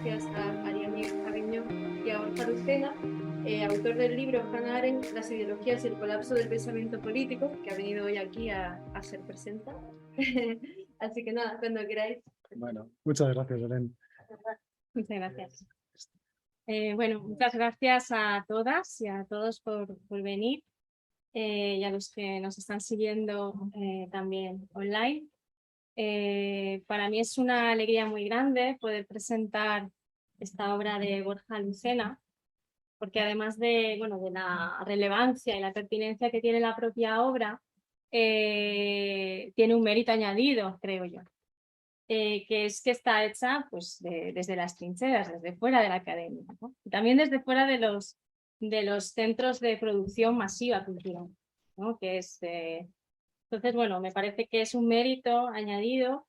gracias a Ariel Miguel Carreño y a Borja Lucena, autor del libro Hannah Arendt, Las ideologías y el colapso del pensamiento político, que ha venido hoy aquí a ser presentado. Así que nada, cuando queráis. Bueno, muchas gracias, Belén. Muchas gracias. Bueno, muchas gracias a todas y a todos por venir y a los que nos están siguiendo también online. Para mí es una alegría muy grande poder presentar esta obra de Borja Lucena, porque además de la relevancia y la pertinencia que tiene la propia obra, tiene un mérito añadido, creo yo. Que es que está hecha pues, desde las trincheras, desde fuera de la academia, ¿no? Y también desde fuera de los centros de producción masiva cultural, ¿no? Que es, entonces, bueno, me parece que es un mérito añadido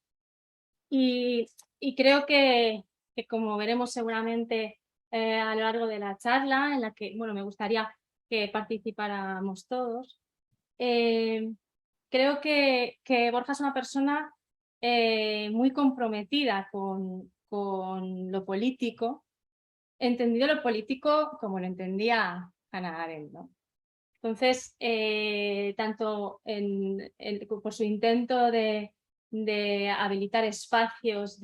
y creo que como veremos seguramente a lo largo de la charla, en la que me gustaría que participáramos todos, creo que Borja es una persona muy comprometida con lo político, entendido lo político como lo entendía Hannah Arendt, ¿no? Entonces, tanto por su intento de habilitar espacios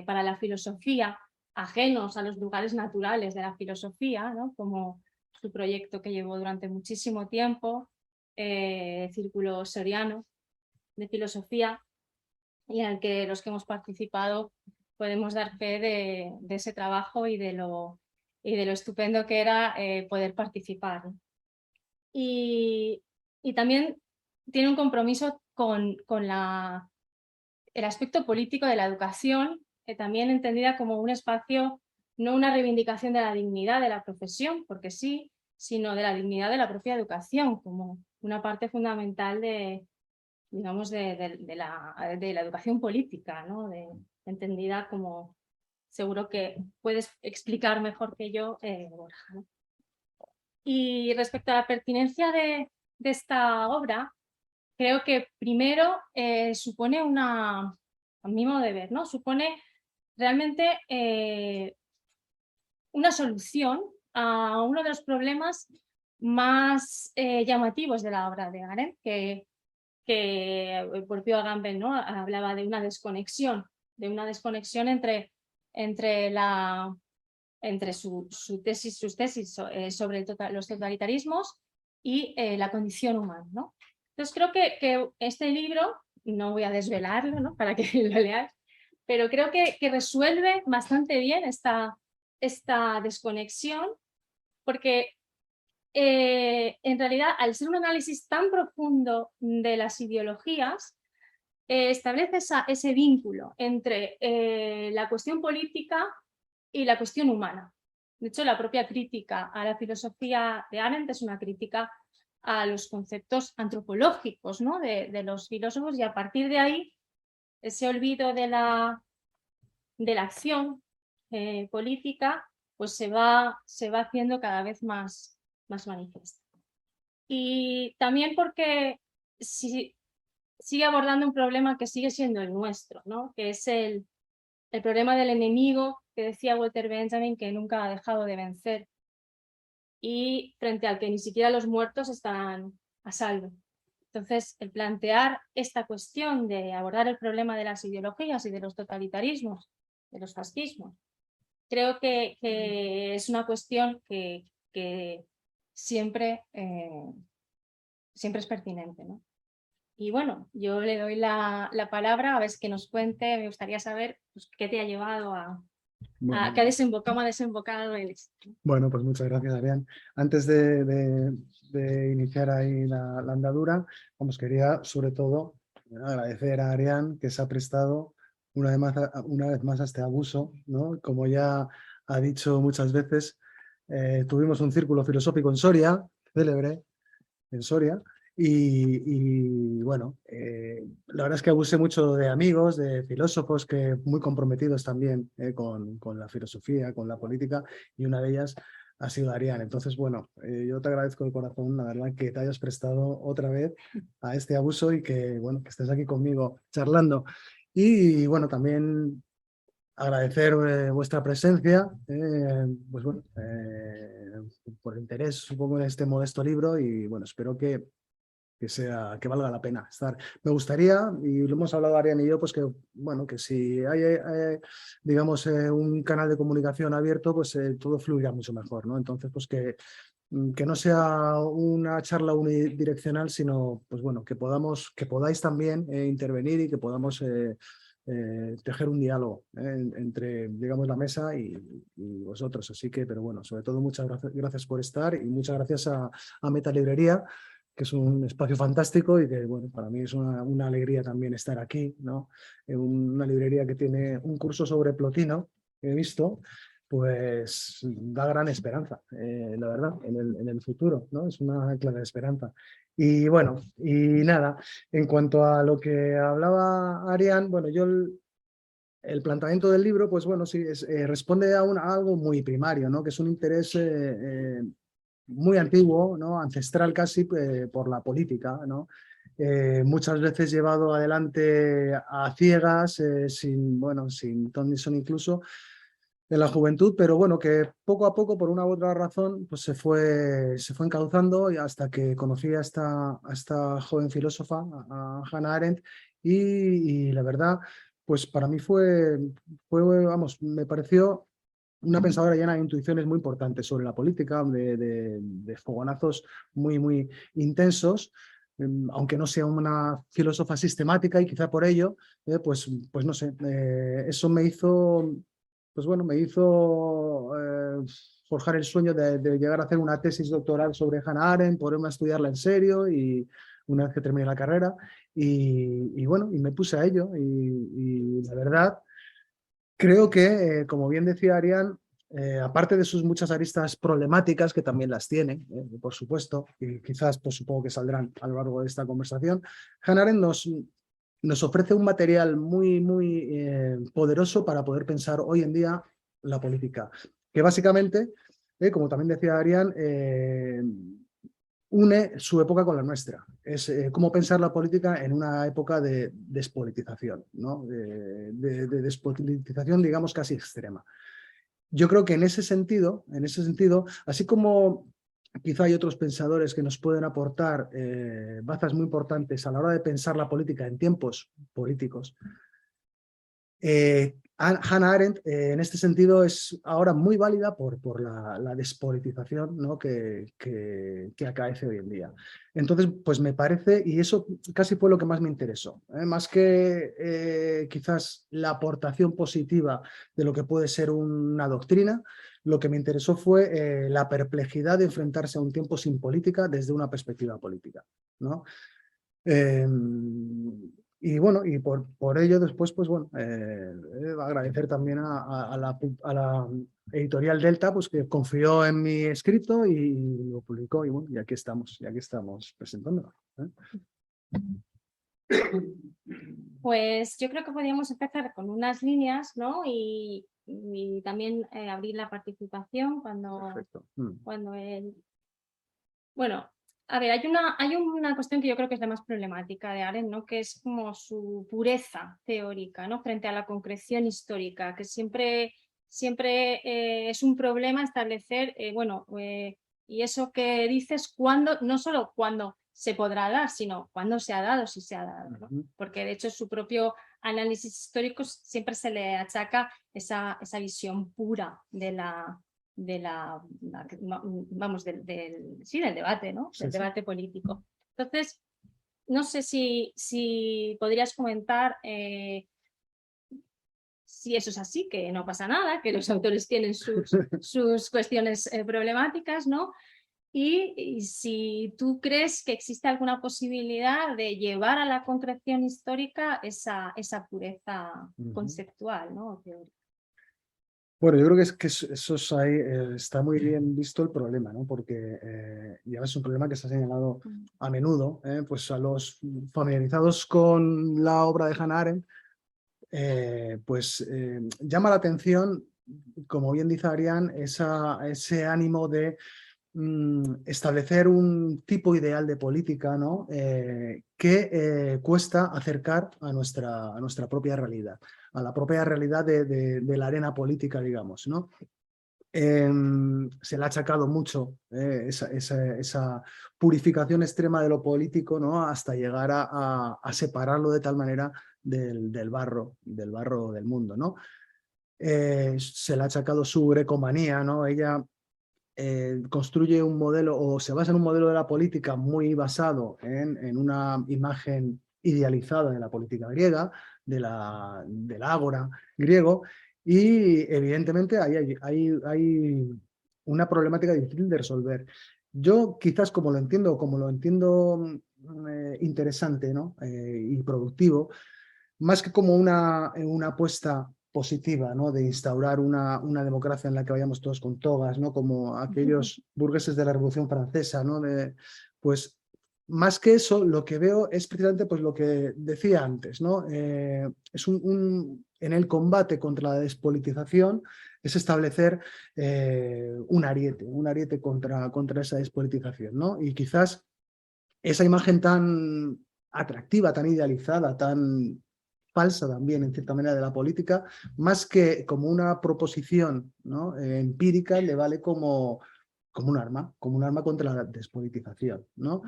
para la filosofía ajenos a los lugares naturales de la filosofía, ¿no? Como su proyecto que llevó durante muchísimo tiempo, Círculo Soriano de Filosofía, y en el que los que hemos participado podemos dar fe de ese trabajo y de lo estupendo que era poder participar. Y también tiene un compromiso con el aspecto político de la educación, también entendida como un espacio, no una reivindicación de la dignidad de la profesión, porque sí, sino de la dignidad de la propia educación, como una parte fundamental digamos, de la educación política, ¿no? Entendida como, seguro que puedes explicar mejor que yo, Borja, ¿no? Y respecto a la pertinencia de esta obra, creo que primero supone a mi modo de ver, ¿no? Supone realmente una solución a uno de los problemas más llamativos de la obra de Arendt, que el propio Agamben, ¿no? Hablaba de una desconexión entre sus tesis sobre los totalitarismos y la condición humana, ¿no? Entonces creo que este libro, no voy a desvelarlo, ¿no? Para que lo leáis, pero creo que resuelve bastante bien esta desconexión, porque en realidad, al ser un análisis tan profundo de las ideologías, establece ese vínculo entre la cuestión política y la cuestión humana. De hecho, la propia crítica a la filosofía de Arendt es una crítica a los conceptos antropológicos, ¿no? de los filósofos, y a partir de ahí, ese olvido de la acción política pues se va haciendo cada vez más manifiesto. Y también porque sigue abordando un problema que sigue siendo el nuestro, ¿no? Que es el problema del enemigo, que decía Walter Benjamin, que nunca ha dejado de vencer, y frente al que ni siquiera los muertos están a salvo. Entonces, el plantear esta cuestión de abordar el problema de las ideologías y de los totalitarismos, de los fascismos, creo que es una cuestión que siempre es pertinente, ¿no? Y bueno, yo le doy la palabra, a ver que nos cuente. Me gustaría saber pues, qué te ha llevado qué ha desembocado en esto. Bueno, pues muchas gracias, Arián. Antes de iniciar ahí la andadura, quería sobre todo agradecer a Arián que se ha prestado una vez más a este abuso, ¿no? Como ya ha dicho muchas veces, tuvimos un círculo filosófico en Soria, célebre, en Soria, y bueno, la verdad es que abusé mucho de amigos, de filósofos que muy comprometidos también con la filosofía, con la política, y una de ellas ha sido Arián. Entonces, bueno, yo te agradezco de corazón, la verdad, que te hayas prestado otra vez a este abuso y que, bueno, que estés aquí conmigo charlando. Y bueno, también agradecer vuestra presencia, pues bueno, por el interés, supongo, en este modesto libro y bueno, espero que que valga la pena estar. Me gustaría, y lo hemos hablado Ariane y yo, pues que, bueno, que si hay, digamos, un canal de comunicación abierto, pues todo fluirá mucho mejor, ¿no? Entonces, pues que no sea una charla unidireccional, sino, pues bueno, que podáis también intervenir y que podamos tejer un diálogo entre, digamos, la mesa y vosotros. Así que, pero bueno, sobre todo muchas gracias por estar y muchas gracias a Meta Librería, que es un espacio fantástico y que, bueno, para mí es una alegría también estar aquí, ¿no? En una librería que tiene un curso sobre Plotino, que he visto, pues da gran esperanza, la verdad, en el futuro, ¿no? Es una clara esperanza. Y bueno, y nada, en cuanto a lo que hablaba Arián, bueno, yo el planteamiento del libro, pues bueno, sí, responde a algo muy primario, ¿no? Que es un interés muy antiguo, ¿no? Ancestral casi, por la política, ¿no? Muchas veces llevado adelante a ciegas, sin, bueno, sin ton ni son incluso, en la juventud, pero bueno, que poco a poco, por una u otra razón, pues se fue encauzando y hasta que conocí a esta joven filósofa, a Hannah Arendt, y la verdad, pues para mí vamos, me pareció una pensadora llena de intuiciones muy importantes sobre la política, de fogonazos muy intensos, aunque no sea una filósofa sistemática y quizá por ello, pues no sé, eso me hizo, pues bueno, me hizo forjar el sueño de llegar a hacer una tesis doctoral sobre Hannah Arendt, ponerme a estudiarla en serio y una vez que terminé la carrera y bueno, y me puse a ello y la verdad creo que, como bien decía Arián, aparte de sus muchas aristas problemáticas, que también las tiene, por supuesto, y quizás pues, supongo que saldrán a lo largo de esta conversación, Hannah Arendt nos ofrece un material muy poderoso para poder pensar hoy en día la política, que básicamente, como también decía Arián, une su época con la nuestra. Es cómo pensar la política en una época de despolitización, ¿no? De despolitización, digamos, casi extrema. Yo creo que en ese sentido, así como quizá hay otros pensadores que nos pueden aportar bazas muy importantes a la hora de pensar la política en tiempos políticos, Hannah Arendt en este sentido es ahora muy válida por la despolitización, ¿no? que acaece hoy en día. Entonces, pues me parece, y eso casi fue lo que más me interesó, más que quizás la aportación positiva de lo que puede ser una doctrina, lo que me interesó fue la perplejidad de enfrentarse a un tiempo sin política desde una perspectiva política, ¿no? Y bueno, y por ello después, pues bueno, agradecer también a la editorial Delta, pues que confió en mi escrito y lo publicó y bueno, y aquí estamos presentándolo. Pues yo creo que podríamos empezar con unas líneas, ¿no? Y también abrir la participación Perfecto. cuando él... Bueno, a ver, hay una cuestión que yo creo que es la más problemática de Arendt, ¿no? Que es como su pureza teórica, ¿no? Frente a la concreción histórica, que siempre es un problema establecer, y eso que dices, cuándo, no solo cuándo se podrá dar, sino cuándo se ha dado, si se ha dado, ¿no? Porque de hecho su propio análisis histórico siempre se le achaca esa visión pura del debate, ¿no? Del debate político. Entonces, no sé si podrías comentar si eso es así, que no pasa nada, que los autores tienen sus cuestiones problemáticas, ¿no? Y si tú crees que existe alguna posibilidad de llevar a la concreción histórica esa pureza conceptual, ¿no? Teórica. Bueno, yo creo que eso es ahí, está muy bien visto el problema, ¿no? Porque ya es un problema que se ha señalado a menudo, pues a los familiarizados con la obra de Hannah Arendt, llama la atención, como bien dice Arián, ese ánimo de establecer un tipo ideal de política, ¿no? Que cuesta acercar a nuestra propia realidad, a la propia realidad de la arena política, digamos, ¿no? Se le ha achacado mucho esa purificación extrema de lo político, ¿no? Hasta llegar a separarlo de tal manera del barro del mundo, ¿no? Se le ha achacado su grecomanía, ¿no? Ella construye un modelo o se basa en un modelo de la política muy basado en una imagen idealizada de la política griega, del ágora griego, y evidentemente hay una problemática difícil de resolver. Yo quizás como lo entiendo interesante, ¿no? Y productivo, más que como una apuesta positiva, ¿no? De instaurar una democracia en la que vayamos todos con togas, ¿no? Como aquellos burgueses de la Revolución Francesa, ¿no? Pues más que eso, lo que veo es precisamente pues, lo que decía antes, ¿no? Es en el combate contra la despolitización es establecer un ariete contra esa despolitización, ¿no? Y quizás esa imagen tan atractiva, tan idealizada, tan falsa también, en cierta manera, de la política, más que como una proposición, ¿no? Empírica, le vale como un arma contra la despolitización, ¿no?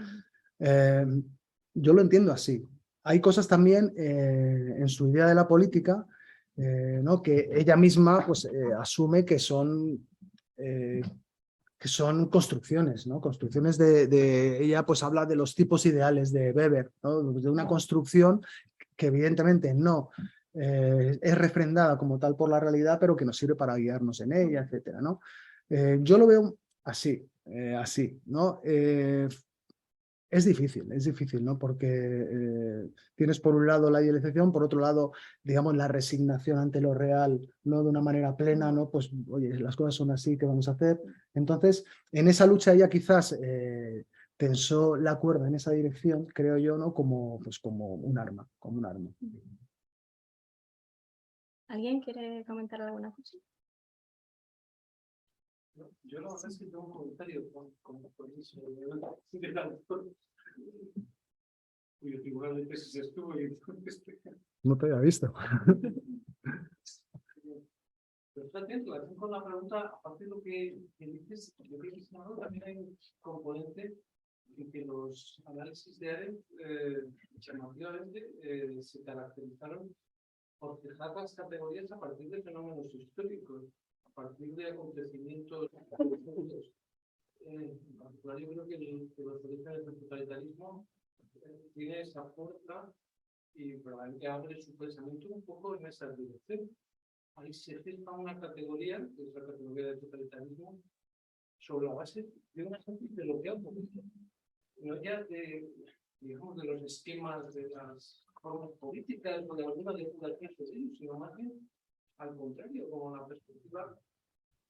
Yo lo entiendo así. Hay cosas también en su idea de la política, ¿no? Que ella misma pues, asume que son construcciones, ¿no? Construcciones ella pues habla de los tipos ideales de Weber, ¿no? De una construcción que evidentemente no es refrendada como tal por la realidad, pero que nos sirve para guiarnos en ella, etcétera, ¿no? Yo lo veo así, ¿no? Es difícil, ¿no? Porque tienes por un lado la idealización, por otro lado, digamos, la resignación ante lo real, no de una manera plena, ¿no? Pues, oye, las cosas son así, ¿qué vamos a hacer? Entonces, en esa lucha ella quizás tensó la cuerda en esa dirección, creo yo, ¿no? Pues, como un arma. ¿Alguien quiere comentar alguna cosa? Yo la verdad es que tengo un comentario con eso del autor, cuyo tribunal de tesis estuvo y entonces... No te había visto. Pero fíjate, en relación con la pregunta, aparte de lo que dices, yo creo que también hay un componente en que los análisis de Arendt llamativamente se caracterizaron por fijar las categorías a partir de fenómenos históricos, a partir de acontecimientos históricos. En particular, yo creo que los orígenes del totalitarismo tiene esa fuerza y probablemente abre su pensamiento un poco en esa dirección. Ahí se fija una categoría, que es la categoría del totalitarismo, sobre la base de una gente de lo que ha ocurrido. No ya digamos, de los esquemas de las formas políticas o de alguna depuración de ellos, sino más bien al contrario, como la perspectiva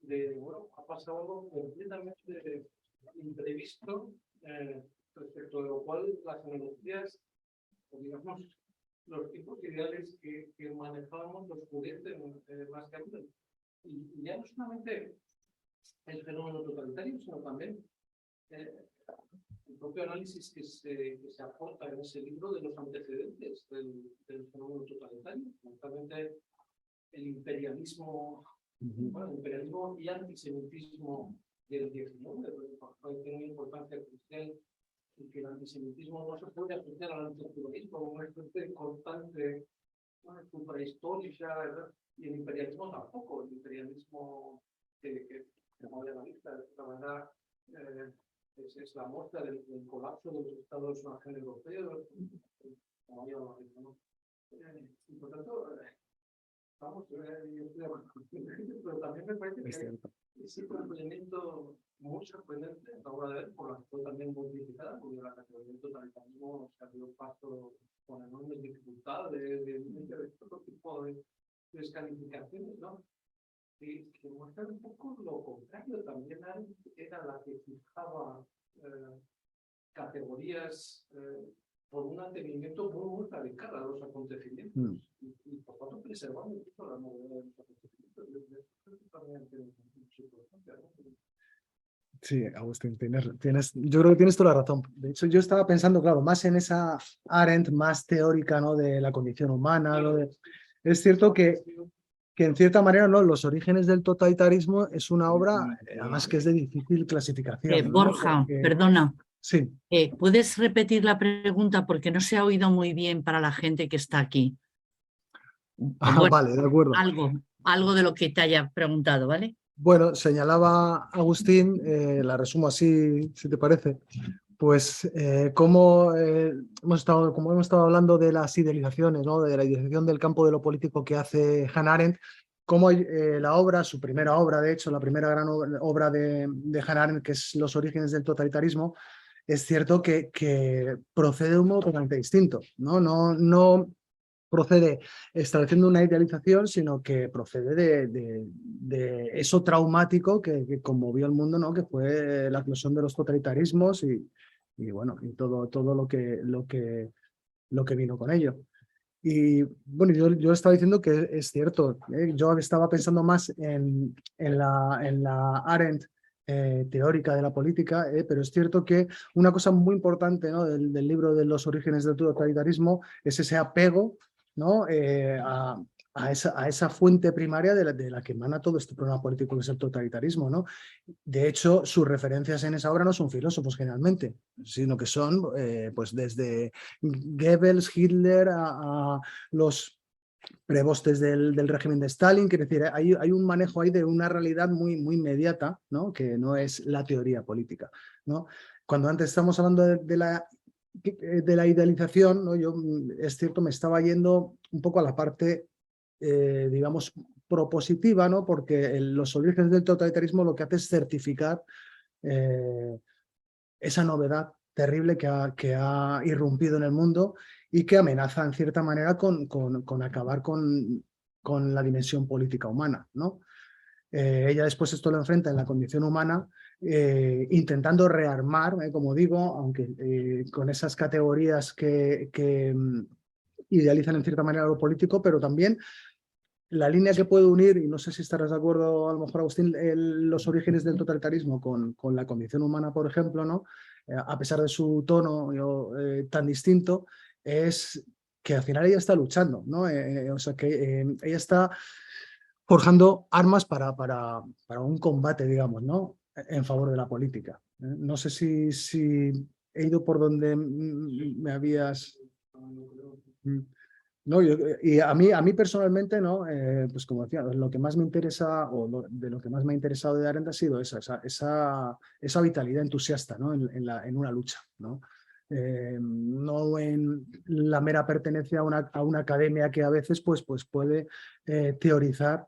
de, bueno, ha pasado algo completamente imprevisto, respecto de lo cual las analogías, o digamos, los tipos ideales que manejábamos los juguetes más que antes. Y ya no solamente el fenómeno totalitario, sino también el propio análisis que se aporta en ese libro de los antecedentes del fenómeno totalitario, fundamentalmente el imperialismo, bueno, el imperialismo y antisemitismo del 19, porque tiene una importancia crucial y que el antisemitismo no se puede asociar al antijudaísmo como una especie constante, una suprahistórica, ¿verdad? Y el imperialismo tampoco, el imperialismo que moderniza, de esta manera, es la muestra del colapso de los estados nacionales europeos, como había dicho, ¿no? Y por tanto, vamos, yo estoy de acuerdo con usted, pero también me parece que hay ese complemento muy sorprendente a la hora de ver, por la que fue también muy criticada, porque la categoría del totalitarismo se abrió paso con enormes dificultades, de todo tipo de descalificaciones, ¿no? Que muestran un poco lo contrario. También era la que fijaba categorías por un atendimiento muy radical a los acontecimientos y por tanto preservando incluso la novedad de los acontecimientos. Yo creo que también tiene mucha importancia, ¿no? Sí, Agustín, yo creo que tienes toda la razón. De hecho, yo estaba pensando, claro, más en esa Arendt más teórica, ¿no? De la condición humana. Es cierto que en cierta manera, ¿no? Los orígenes del totalitarismo es una obra, además que es de difícil clasificación, ¿no? Borja, Porque, perdona, sí, ¿puedes repetir la pregunta? Porque no se ha oído muy bien para la gente que está aquí. Bueno, vale, de acuerdo. algo de lo que te haya preguntado, ¿vale? Bueno, señalaba Agustín, la resumo así, si te parece, pues como hemos estado hablando de las idealizaciones, ¿no? De la idealización del campo de lo político que hace Hannah Arendt, como la obra, su primera obra, de hecho, la primera gran obra de Hannah Arendt, que es Los orígenes del totalitarismo, es cierto que procede de un modo totalmente distinto, ¿no? No procede estableciendo una idealización, sino que procede de eso traumático que conmovió al mundo, ¿no? Que fue la eclosión de los totalitarismos y bueno, y todo lo que vino con ello. Y bueno, yo estaba diciendo que es cierto, yo estaba pensando más en la Arendt teórica de la política, pero es cierto que una cosa muy importante, ¿no? del libro de los orígenes del totalitarismo es ese apego, ¿no? A esa fuente primaria de la que emana todo este problema político que es el totalitarismo, ¿no? De hecho, sus referencias en esa obra no son filósofos generalmente, sino que son pues desde Goebbels, Hitler, a los prebostes del régimen de Stalin. Quiere decir, hay un manejo ahí de una realidad muy, muy inmediata, ¿no? Que no es la teoría política, ¿no? Cuando antes estamos hablando de la idealización, ¿no? Yo, es cierto, me estaba yendo un poco a la parte, digamos, propositiva, ¿no? Porque los orígenes del totalitarismo lo que hace es certificar esa novedad terrible que ha irrumpido en el mundo y que amenaza en cierta manera con acabar con la dimensión política humana, ¿no? Ella después esto lo enfrenta en la condición humana, intentando rearmar, como digo, aunque con esas categorías que idealizan en cierta manera lo político, pero también la línea que puede unir, y no sé si estarás de acuerdo, a lo mejor, Agustín, los orígenes del totalitarismo con la condición humana, por ejemplo, ¿no? A pesar de su tono tan distinto, es que al final ella está luchando, ¿no? O sea, que ella está forjando armas para un combate, digamos, ¿no? En favor de la política. No sé si he ido por donde me habías... No, y a mí personalmente, ¿no? Pues como decía, lo que más me interesa, de lo que más me ha interesado de Arendt ha sido esa vitalidad entusiasta, ¿no? En una lucha, ¿no? No en la mera pertenencia a una academia que a veces pues puede teorizar,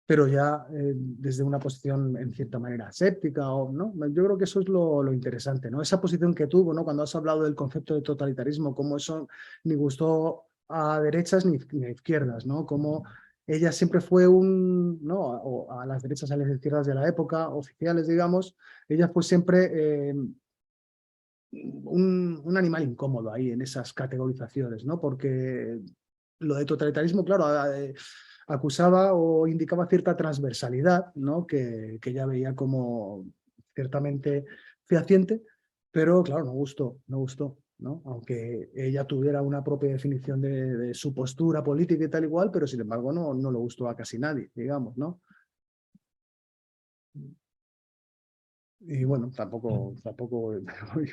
pero ya desde una posición en cierta manera aséptica, ¿no? Yo creo que eso es lo interesante, ¿no? Esa posición que tuvo, ¿no? Cuando has hablado del concepto de totalitarismo, cómo eso ni gustó a derechas ni a izquierdas, ¿no? Como ella siempre fue ¿no? O a las derechas, a las izquierdas de la época, oficiales, digamos, ella fue siempre un animal incómodo ahí en esas categorizaciones, ¿no? Porque lo de totalitarismo, claro, acusaba o indicaba cierta transversalidad, ¿no? Que ella veía como ciertamente fehaciente, pero claro, no gustó, ¿no? Aunque ella tuviera una propia definición de su postura política y tal igual, pero sin embargo no le gustó a casi nadie, digamos, ¿no? Y bueno, tampoco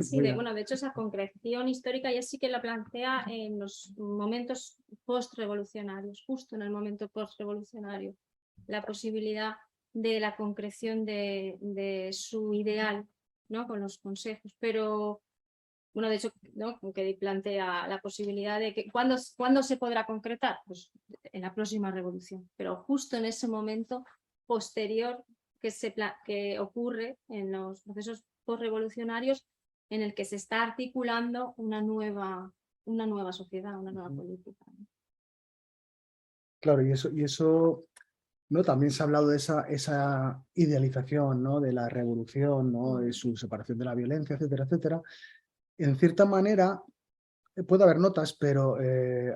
Sí, bueno, de hecho esa concreción histórica ya sí que la plantea en los momentos post-revolucionarios, justo en el momento post-revolucionario, la posibilidad de la concreción de su ideal, ¿no? Con los consejos, pero bueno, de hecho, ¿no? Que plantea la posibilidad de que ¿cuándo se podrá concretar? Pues en la próxima revolución, pero justo en ese momento posterior que ocurre en los procesos postrevolucionarios en el que se está articulando una nueva sociedad, una nueva política, ¿no? Claro, y eso ¿no? También se ha hablado de esa idealización, ¿no? De la revolución, ¿no? De su separación de la violencia, etcétera, etcétera. En cierta manera, puede haber notas, pero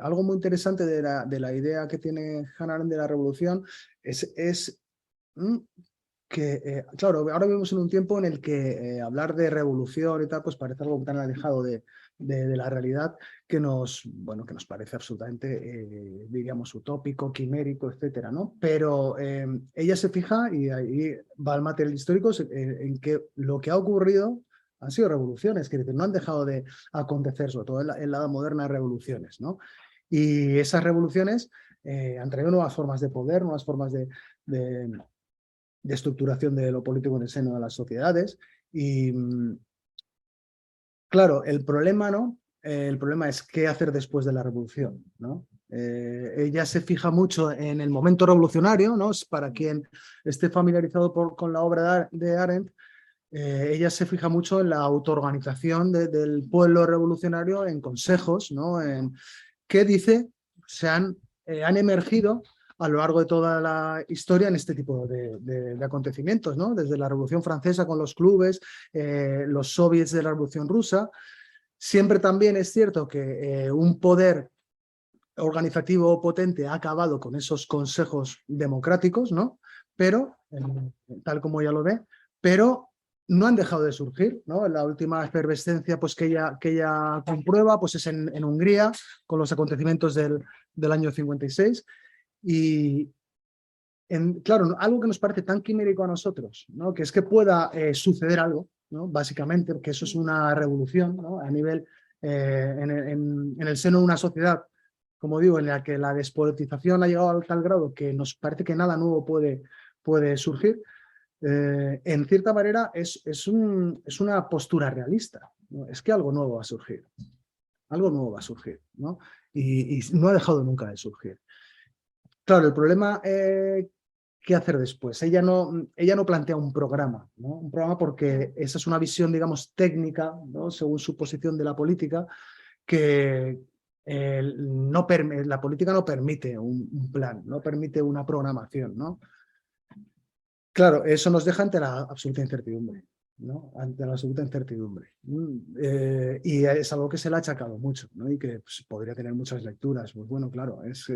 algo muy interesante de la idea que tiene Hannah Arendt de la revolución es claro, ahora vivimos en un tiempo en el que hablar de revolución y tal, pues parece algo tan alejado de la realidad que bueno, que nos parece absolutamente, diríamos, utópico, quimérico, etcétera, ¿no? Pero ella se fija, y ahí va el material histórico, en que lo que ha ocurrido han sido revoluciones, que no han dejado de acontecer, sobre todo en la edad moderna, revoluciones, ¿no? Y esas revoluciones han traído nuevas formas de poder, nuevas formas de estructuración de lo político en el seno de las sociedades. Y claro, el problema, ¿no? El problema es qué hacer después de la revolución, ¿no? Ella se fija mucho en el momento revolucionario, ¿no? Para quien esté familiarizado con la obra de Arendt, ella se fija mucho en la autoorganización del pueblo revolucionario en consejos, ¿no? En qué dice, han emergido a lo largo de toda la historia en este tipo de acontecimientos, ¿no? Desde la Revolución Francesa con los clubes, los soviets de la Revolución Rusa. Siempre también es cierto que un poder organizativo potente ha acabado con esos consejos democráticos, ¿no? Pero, tal como ella lo ve, pero no han dejado de surgir, ¿no? La última efervescencia, pues, que ella comprueba, pues, es en Hungría, con los acontecimientos del año 56. Y, claro, algo que nos parece tan quimérico a nosotros, ¿no? Que es que pueda suceder algo, ¿no? Básicamente, porque eso es una revolución, ¿no? A nivel, en el seno de una sociedad, como digo, en la que la despolitización ha llegado a tal grado que nos parece que nada nuevo puede surgir. En cierta manera es una postura realista, ¿no? Es que algo nuevo va a surgir, ¿no? Y no ha dejado nunca de surgir. Claro, el problema, ¿qué hacer después? Ella no plantea un programa, ¿no? Un programa, porque esa es una visión, digamos, técnica, ¿no? Según su posición de la política, que la política no permite un plan, no permite una programación, ¿no? Claro, eso nos deja ante la absoluta incertidumbre, ¿no? Ante la absoluta incertidumbre. Y es algo que se le ha achacado mucho, ¿no? Y que, pues, podría tener muchas lecturas. Pues bueno, claro, es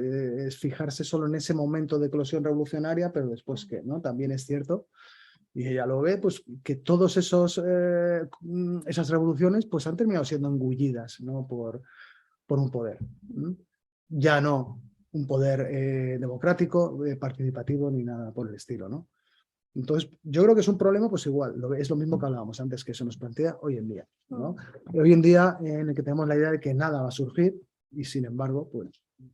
fijarse solo en ese momento de eclosión revolucionaria, pero después, ¿qué? ¿No? También es cierto, y ella lo ve, pues, que todos esas revoluciones, pues, han terminado siendo engullidas, ¿no? por un poder. Ya no un poder democrático, participativo, ni nada por el estilo, ¿no? Entonces, yo creo que es un problema, pues igual, es lo mismo que hablábamos antes, que se nos plantea hoy en día, ¿no? Hoy en día, en el que tenemos la idea de que nada va a surgir, y sin embargo, pues,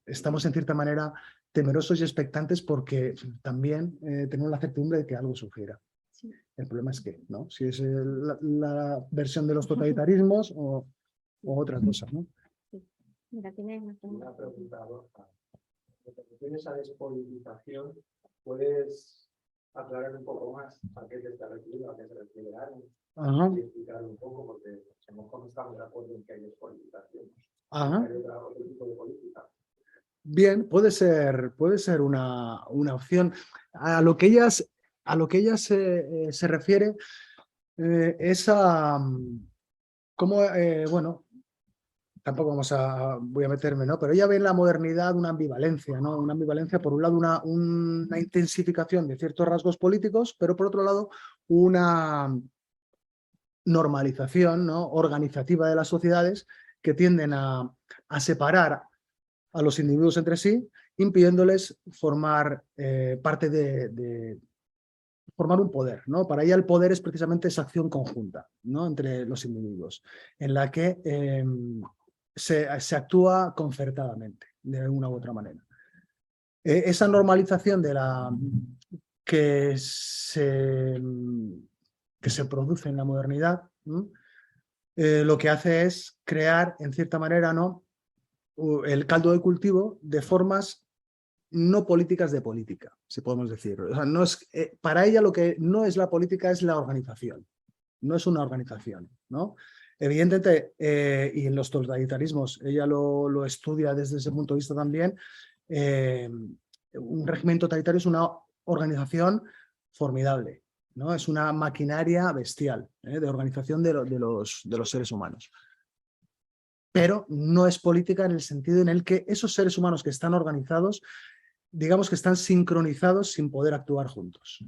estamos en cierta manera temerosos y expectantes, porque también tenemos la certidumbre de que algo surgirá. Sí. El problema es que, ¿no? Si es la versión de los totalitarismos o otra cosa, ¿no? Mira, tiene Una pregunta, Borja. En relación a esa despolitización, ¿puedes aclarar un poco más a qué te está refiriendo, a qué se refiere Arendt? Y explicar un poco, porque a lo mejor no estamos de acuerdo en que hay despolitización. Ajá. Hay otro tipo de política. Bien, puede ser una opción. A lo que ella se refiere es a cómo, bueno, tampoco voy a meterme, ¿no? Pero ella ve en la modernidad una ambivalencia, ¿no? Una ambivalencia, por un lado, una intensificación de ciertos rasgos políticos, pero por otro lado, una normalización, ¿no? Organizativa de las sociedades, que tienden a separar a los individuos entre sí, impidiéndoles formar parte formar un poder, ¿no? Para ella el poder es precisamente esa acción conjunta, ¿no? Entre los individuos, en la que se actúa concertadamente, de una u otra manera. Esa normalización que se produce en la modernidad, ¿no? Lo que hace es crear, en cierta manera, ¿no? El caldo de cultivo de formas no políticas de política, si podemos decir. O sea, no es, para ella lo que no es la política es la organización, no es una organización, ¿no? Evidentemente, y en los totalitarismos, ella lo estudia desde ese punto de vista también, un régimen totalitario es una organización formidable, ¿no? Es una maquinaria bestial de organización de los seres humanos. Pero no es política en el sentido en el que esos seres humanos que están organizados, digamos que están sincronizados sin poder actuar juntos.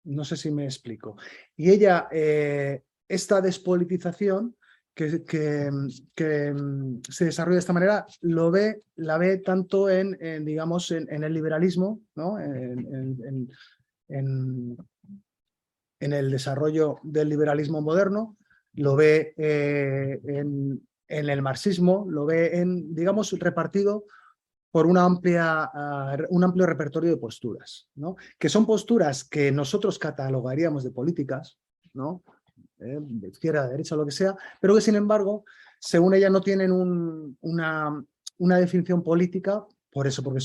No sé si me explico. Y ella, esta despolitización que se desarrolla de esta manera, la ve tanto digamos, en el liberalismo, ¿no? En el desarrollo del liberalismo moderno, lo ve en el marxismo, lo ve digamos, repartido por un amplio repertorio de posturas, ¿no? Que son posturas que nosotros catalogaríamos de políticas, ¿no? De izquierda, de derecha, lo que sea, pero que sin embargo, según ella, no tienen una definición política, por eso, porque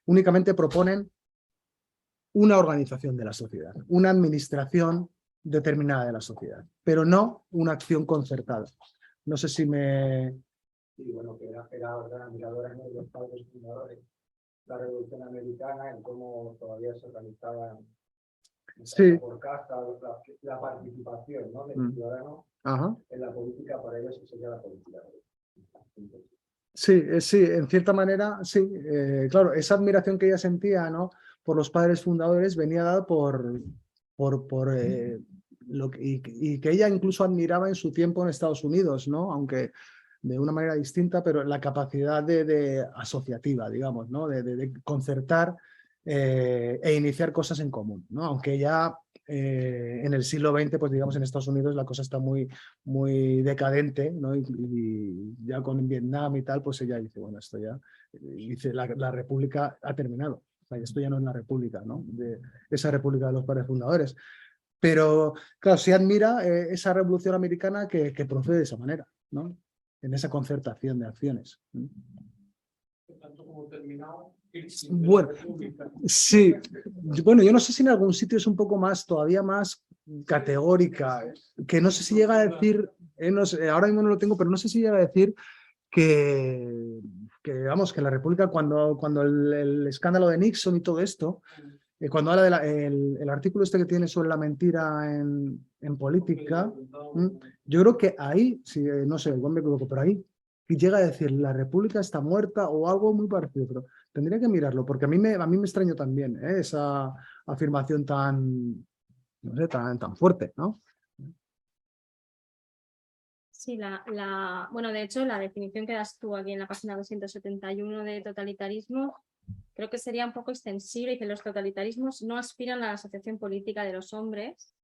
únicamente proponen una organización de la sociedad, una administración determinada de la sociedad, pero no una acción concertada. No sé si me... Y bueno, que era organizadora de los padres fundadores, la Revolución Americana, en cómo todavía se organizaba Sí. por casta, la participación, ¿no?, del ciudadano en la política. Para ellos eso sería la política. Sí, sí, en cierta manera, sí. Claro, esa admiración que ella sentía, ¿no?, por los padres fundadores venía dada por y que ella incluso admiraba en su tiempo en Estados Unidos, ¿no?, aunque de una manera distinta, pero la capacidad de asociativa, digamos, ¿no?, de concertar e iniciar cosas en común, ¿no? Aunque ya en el siglo XX, pues digamos, en Estados Unidos la cosa está muy decadente, ¿no? Y ya con Vietnam y tal, pues ella dice, bueno, esto ya, dice, la república ha terminado. O sea, esto ya no es la república, ¿no?, esa república de los padres fundadores. Pero, claro, se admira esa revolución americana que procede de esa manera, ¿no?, en esa concertación de acciones. Tanto como terminado. Bueno, sí. Bueno, yo no sé si en algún sitio es un poco más, todavía más categórica, que no sé si llega a decir, no sé, ahora mismo no lo tengo, pero no sé si llega a decir que vamos, que la República, cuando el escándalo de Nixon y todo esto, cuando habla del artículo este que tiene sobre la mentira en política, yo creo que ahí, no sé, igual me equivoco, pero ahí llega a decir la República está muerta o algo muy parecido, pero tendría que mirarlo, porque a mí me extrañó también esa afirmación no sé, tan fuerte, ¿no? Sí, bueno, de hecho, la definición que das tú aquí en la página 271 de totalitarismo, creo que sería un poco extensible, y que los totalitarismos no aspiran a la asociación política de los hombres,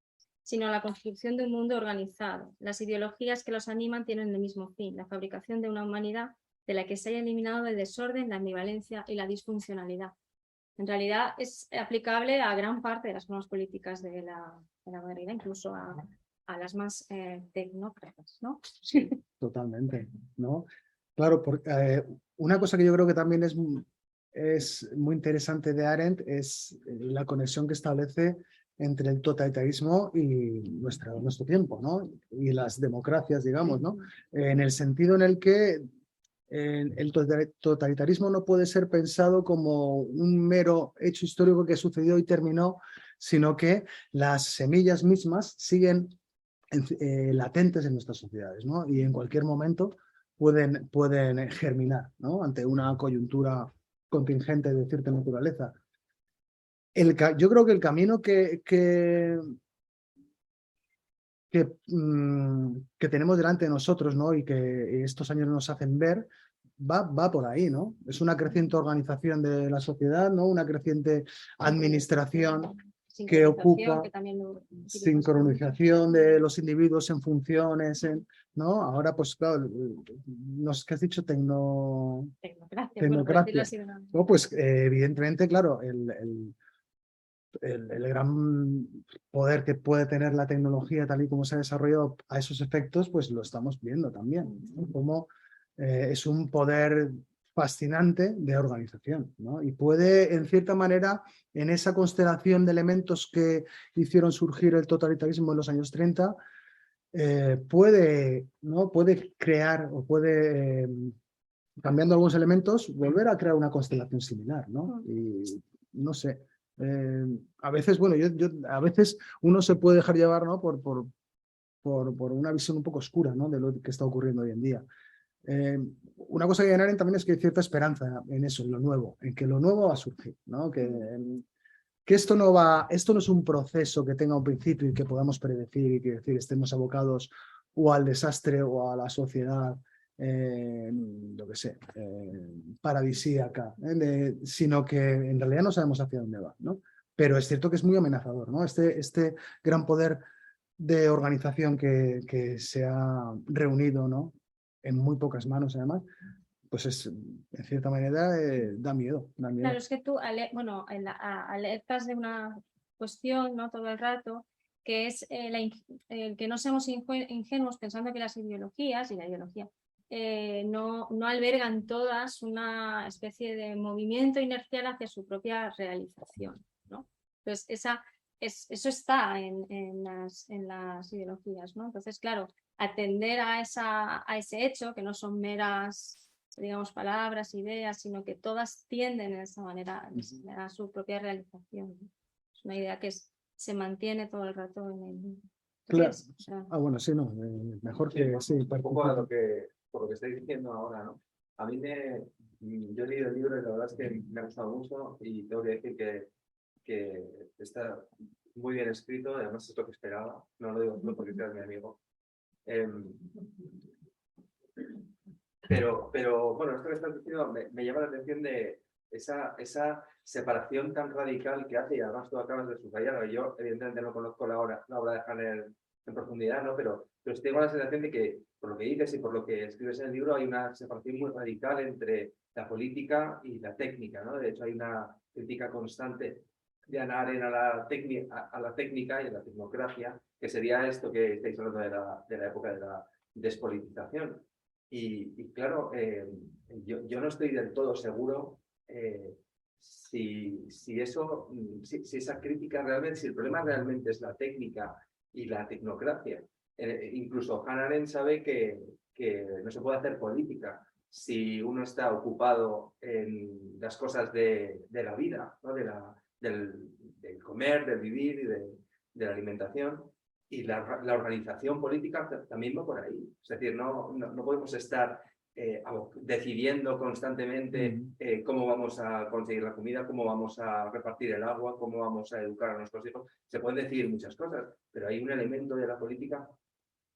sino a la construcción de un mundo organizado. Las ideologías que los animan tienen el mismo fin, la fabricación de una humanidad de la que se haya eliminado el desorden, la ambivalencia y la disfuncionalidad. En realidad es aplicable a gran parte de las formas políticas de la modernidad, incluso a las más tecnócratas, ¿no? Sí, totalmente, ¿no? Claro, porque una cosa que yo creo que también es muy interesante de Arendt es la conexión que establece entre el totalitarismo y nuestro tiempo, ¿no? Y las democracias, digamos, ¿no? En el sentido en el que el totalitarismo no puede ser pensado como un mero hecho histórico que sucedió y terminó, sino que las semillas mismas siguen latentes en nuestras sociedades, ¿no? Y en cualquier momento pueden germinar, ¿no?, ante una coyuntura contingente de cierta naturaleza. Yo creo que el camino que tenemos delante de nosotros, ¿no?, y que estos años nos hacen ver, va por ahí, ¿no? Es una creciente organización de la sociedad, ¿no?, una creciente administración que ocupa, sincronización de los individuos en funciones, ¿no? Ahora, pues claro, ¿qué has dicho? Tecnocracia. No, pues evidentemente, claro, el gran poder que puede tener la tecnología tal y como se ha desarrollado a esos efectos, pues lo estamos viendo también, ¿no? Como es un poder fascinante de organización, ¿no? Y puede, en cierta manera, en esa constelación de elementos que hicieron surgir el totalitarismo en los años 30, puede crear o puede, cambiando algunos elementos, volver a crear una constelación similar, ¿no? Y no sé, a veces, bueno, a veces uno se puede dejar llevar, ¿no?, por una visión un poco oscura, ¿no?, de lo que está ocurriendo hoy en día. Una cosa que ganar también es que hay cierta esperanza en eso, en lo nuevo, en que lo nuevo va a surgir, ¿no? Que que esto no es un proceso que tenga un principio y que podamos predecir y que decir estemos abocados o al desastre o a la sociedad, lo que sé, paradisíaca, sino que en realidad no sabemos hacia dónde va, ¿no? Pero es cierto que es muy amenazador, ¿no? Este gran poder de organización que se ha reunido, ¿no? En muy pocas manos, además, pues es, en cierta manera, da miedo. Claro, es que tú alertas de una cuestión, ¿no? Todo el rato, que es el que no seamos ingenuos pensando que las ideologías y la ideología no albergan todas una especie de movimiento inercial hacia su propia realización, ¿no? Entonces, eso está en las ideologías, ¿no? Entonces, claro, atender a ese hecho, que no son meras, digamos, palabras, ideas, sino que todas tienden de esa manera a su propia realización, ¿no? Es una idea que se mantiene todo el rato en el... Claro. O sea, Bueno, sí, no, mejor que sí. Un poco por lo que estáis diciendo ahora, ¿no? A mí yo he leído el libro y la verdad es que me ha gustado mucho y tengo que decir que está muy bien escrito, además es lo que esperaba, no lo digo solo porque seas mi amigo. Pero bueno, esto que estás diciendo me llama la atención de esa separación tan radical que hace, y además tú acabas de subrayarlo. Yo evidentemente no conozco la obra de Hannah en profundidad, ¿no? Pero tengo la sensación de que por lo que dices y por lo que escribes en el libro hay una separación muy radical entre la política y la técnica, ¿no? De hecho hay una crítica constante de Hannah Arendt a la técnica y a la tecnocracia, que sería esto que estáis hablando de la época de la despolitización. Y claro, yo no estoy del todo seguro si esa crítica realmente, si el problema realmente es la técnica y la tecnocracia. Incluso Hannah Arendt sabe que no se puede hacer política si uno está ocupado en las cosas de la vida, ¿no? Del comer, del vivir y de la alimentación. Y la organización política también va por ahí. Es decir, no podemos estar decidiendo constantemente cómo vamos a conseguir la comida, cómo vamos a repartir el agua, cómo vamos a educar a nuestros hijos. Se pueden decidir muchas cosas, pero hay un elemento de la política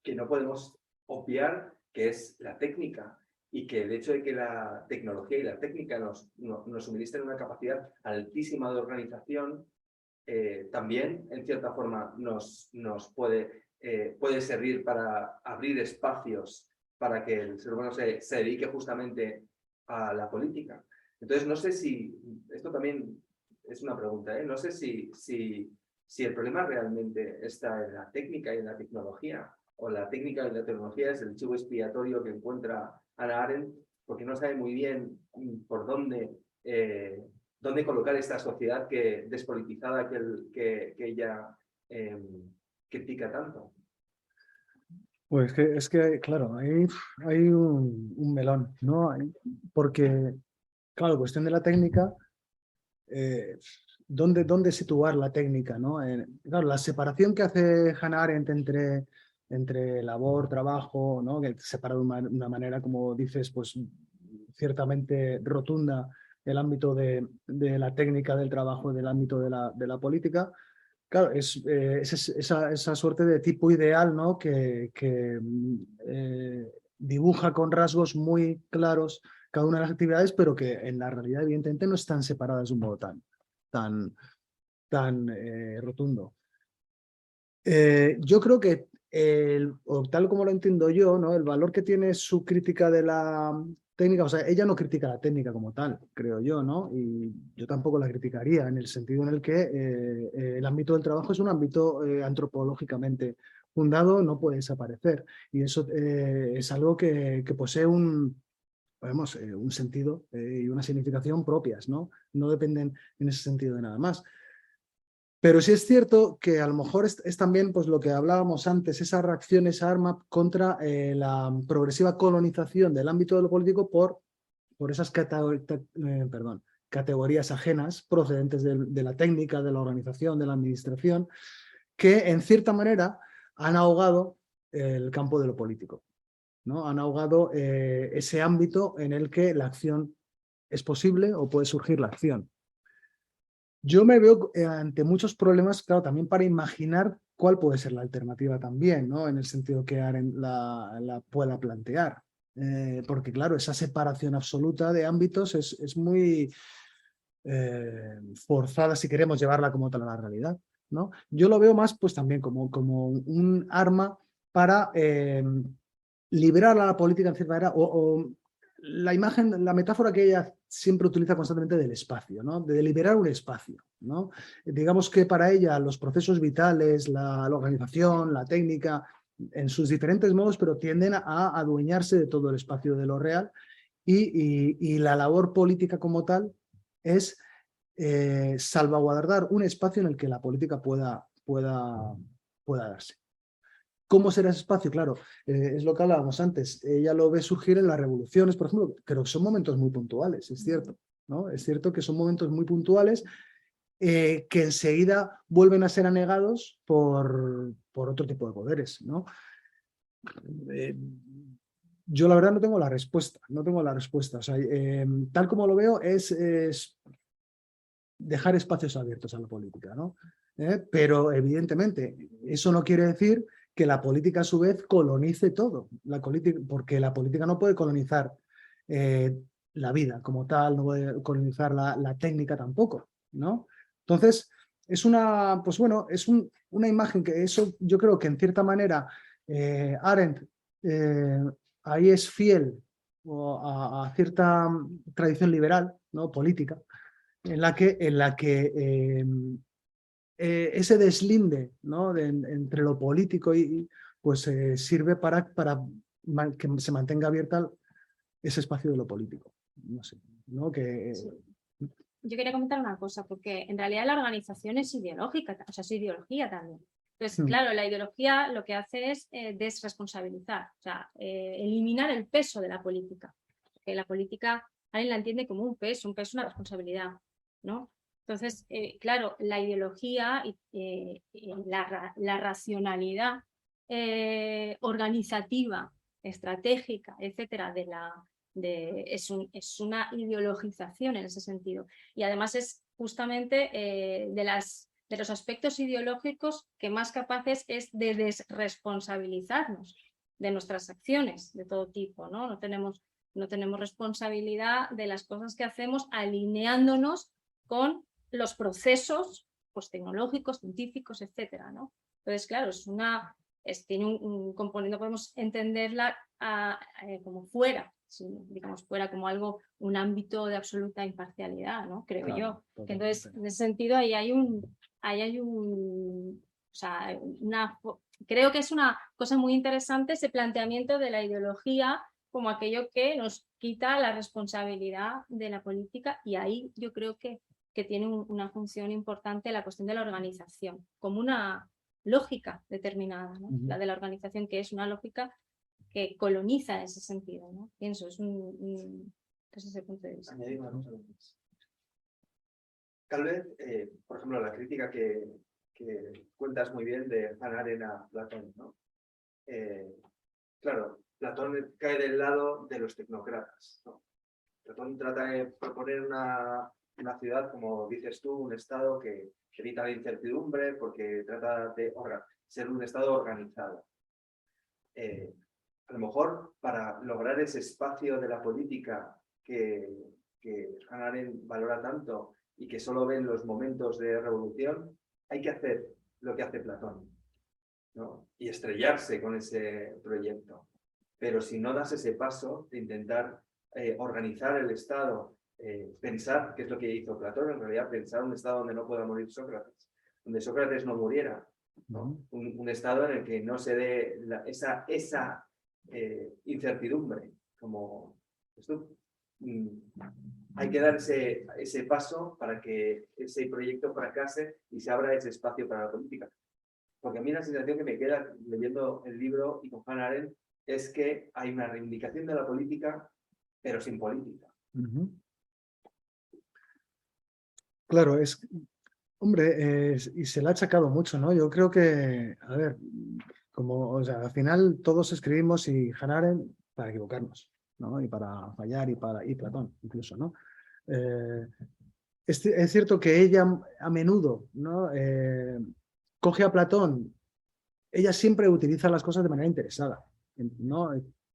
que no podemos obviar, que es la técnica. Y que el hecho de que la tecnología y la técnica nos suministren una capacidad altísima de organización, también, en cierta forma, nos puede servir para abrir espacios para que el ser humano se dedique justamente a la política. Entonces, no sé si, esto también es una pregunta, no sé si el problema realmente está en la técnica y en la tecnología, o la técnica y la tecnología es el chivo expiatorio que encuentra Hannah Arendt, porque no sabe muy bien por dónde colocar esta sociedad despolitizada que ella critica tanto. Pues es que claro, hay un melón, ¿no? Porque, claro, cuestión de la técnica, ¿dónde situar la técnica, ¿no? Claro, la separación que hace Hannah Arendt entre labor, trabajo, ¿no? Que separa de una manera, como dices, pues ciertamente rotunda el ámbito de la técnica del trabajo del ámbito de la política. Claro, es esa suerte de tipo ideal, ¿no? que dibuja con rasgos muy claros cada una de las actividades, pero que en la realidad evidentemente no están separadas de un modo tan rotundo. Yo creo que, o tal como lo entiendo yo, ¿no? El valor que tiene su crítica de la técnica, o sea, ella no critica la técnica como tal, creo yo, ¿no? Y yo tampoco la criticaría en el sentido en el que el ámbito del trabajo es un ámbito antropológicamente fundado, no puede desaparecer. Y eso es algo que posee un sentido y una significación propias, ¿no? No dependen en ese sentido de nada más. Pero sí es cierto que a lo mejor es también pues, lo que hablábamos antes, esa reacción, esa arma contra la progresiva colonización del ámbito de lo político por esas categorías ajenas procedentes de la técnica, de la organización, de la administración, que en cierta manera han ahogado el campo de lo político, ¿no? Han ahogado ese ámbito en el que la acción es posible o puede surgir la acción. Yo me veo ante muchos problemas, claro, también para imaginar cuál puede ser la alternativa también, ¿no? En el sentido que Arendt la pueda plantear. Porque, claro, esa separación absoluta de ámbitos es muy forzada si queremos llevarla como tal a la realidad, ¿no? Yo lo veo más, pues también como un arma para liberar a la política en cierta manera, o la imagen, la metáfora que ella siempre utiliza constantemente del espacio, ¿no? De liberar un espacio, ¿no? Digamos que para ella los procesos vitales, la organización, la técnica, en sus diferentes modos, pero tienden a adueñarse de todo el espacio de lo real y la labor política como tal es salvaguardar un espacio en el que la política pueda darse. ¿Cómo será ese espacio? Claro, es lo que hablábamos antes. Ella lo ve surgir en las revoluciones, por ejemplo. Creo que son momentos muy puntuales, es cierto, ¿no? Es cierto que son momentos muy puntuales que enseguida vuelven a ser anegados por otro tipo de poderes, ¿no? Yo la verdad no tengo la respuesta, O sea, tal como lo veo es dejar espacios abiertos a la política, ¿no? Pero evidentemente eso no quiere decir que la política a su vez colonice todo, porque la política no puede colonizar la vida como tal, no puede colonizar la técnica tampoco, ¿no? Entonces, es una, pues bueno, es una imagen que eso yo creo que en cierta manera Arendt ahí es fiel a cierta tradición liberal, ¿no? Política, en la que ese deslinde, ¿no? Entre lo político pues sirve para que se mantenga abierta ese espacio de lo político. No sé, ¿no? Yo quería comentar una cosa, porque en realidad la organización es ideológica, o sea, es ideología también. Entonces, claro, la ideología lo que hace es desresponsabilizar, o sea, eliminar el peso de la política. Porque la política, alguien la entiende como un peso, una responsabilidad, ¿no? Entonces, claro, la ideología y la racionalidad organizativa, estratégica, etcétera, es una ideologización en ese sentido. Y además es justamente de los aspectos ideológicos que más capaces es de desresponsabilizarnos de nuestras acciones de todo tipo, ¿no? No tenemos responsabilidad de las cosas que hacemos alineándonos con los procesos pues, tecnológicos, científicos, etcétera, ¿no? Entonces, claro, tiene un componente, podemos entenderla como fuera, digamos, fuera como algo, un ámbito de absoluta imparcialidad, ¿no? Creo yo. Que entonces, en ese sentido, ahí hay un o sea, creo que es una cosa muy interesante ese planteamiento de la ideología como aquello que nos quita la responsabilidad de la política, y ahí yo creo que tiene una función importante la cuestión de la organización, como una lógica determinada, ¿no? La de la organización, que es una lógica que coloniza en ese sentido, ¿no? Pienso, es ese punto de vista. Añadir una cosa más. Tal vez, por ejemplo, la crítica que cuentas muy bien de Hannah Arendt a Platón, ¿no? Claro, Platón cae del lado de los tecnócratas, ¿no? Platón trata de proponer una ciudad, como dices tú, un estado que evita la incertidumbre porque trata de ser un estado organizado. A lo mejor para lograr ese espacio de la política que Hannah Arendt valora tanto y que solo ve en los momentos de revolución, hay que hacer lo que hace Platón, ¿no? Y estrellarse con ese proyecto. Pero si no das ese paso de intentar organizar el Estado, pensar, que es lo que hizo Platón, en realidad pensar un Estado donde no pueda morir Sócrates, donde Sócrates no muriera, ¿no? Un Estado en el que no se dé esa incertidumbre, como esto. Hay que dar ese paso para que ese proyecto fracase y se abra ese espacio para la política. Porque a mí la sensación que me queda leyendo el libro y con Hannah Arendt es que hay una reivindicación de la política, pero sin política. Claro, hombre, y se le ha achacado mucho, ¿no? Yo creo que, a ver, al final todos escribimos y Hannah Arendt para equivocarnos, ¿no? Y para fallar y Platón incluso, ¿no? es cierto que ella a menudo, ¿no? Coge a Platón, ella siempre utiliza las cosas de manera interesada, ¿no?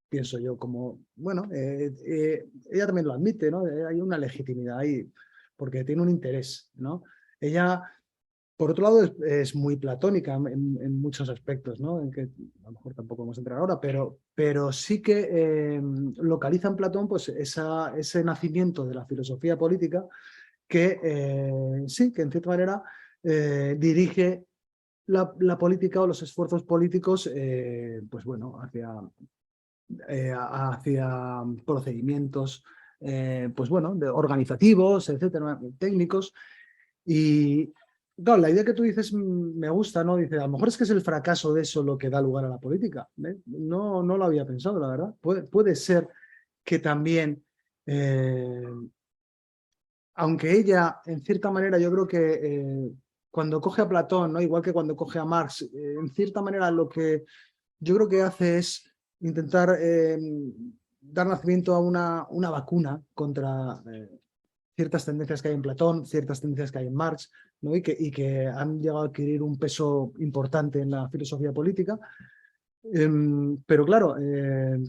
Pienso yo, como, bueno, ella también lo admite, ¿no? Hay una legitimidad ahí, porque tiene un interés, ¿no? Ella, por otro lado, es muy platónica en muchos aspectos, ¿no? En que a lo mejor tampoco vamos a entrar ahora, pero sí que localiza en Platón pues, ese nacimiento de la filosofía política que sí, que en cierta manera dirige la política o los esfuerzos políticos, pues bueno, hacia procedimientos, pues bueno, organizativos, etcétera, técnicos. Y claro, la idea que tú dices me gusta, ¿no? Dice, a lo mejor es que es el fracaso de eso lo que da lugar a la política. No, no lo había pensado, la verdad. Puede ser que también, aunque ella, en cierta manera, yo creo que cuando coge a Platón, ¿no? Igual que cuando coge a Marx, en cierta manera lo que yo creo que hace es intentar dar nacimiento a una vacuna contra ciertas tendencias que hay en Platón, ciertas tendencias que hay en Marx, ¿no? y que han llegado a adquirir un peso importante en la filosofía política. Pero claro,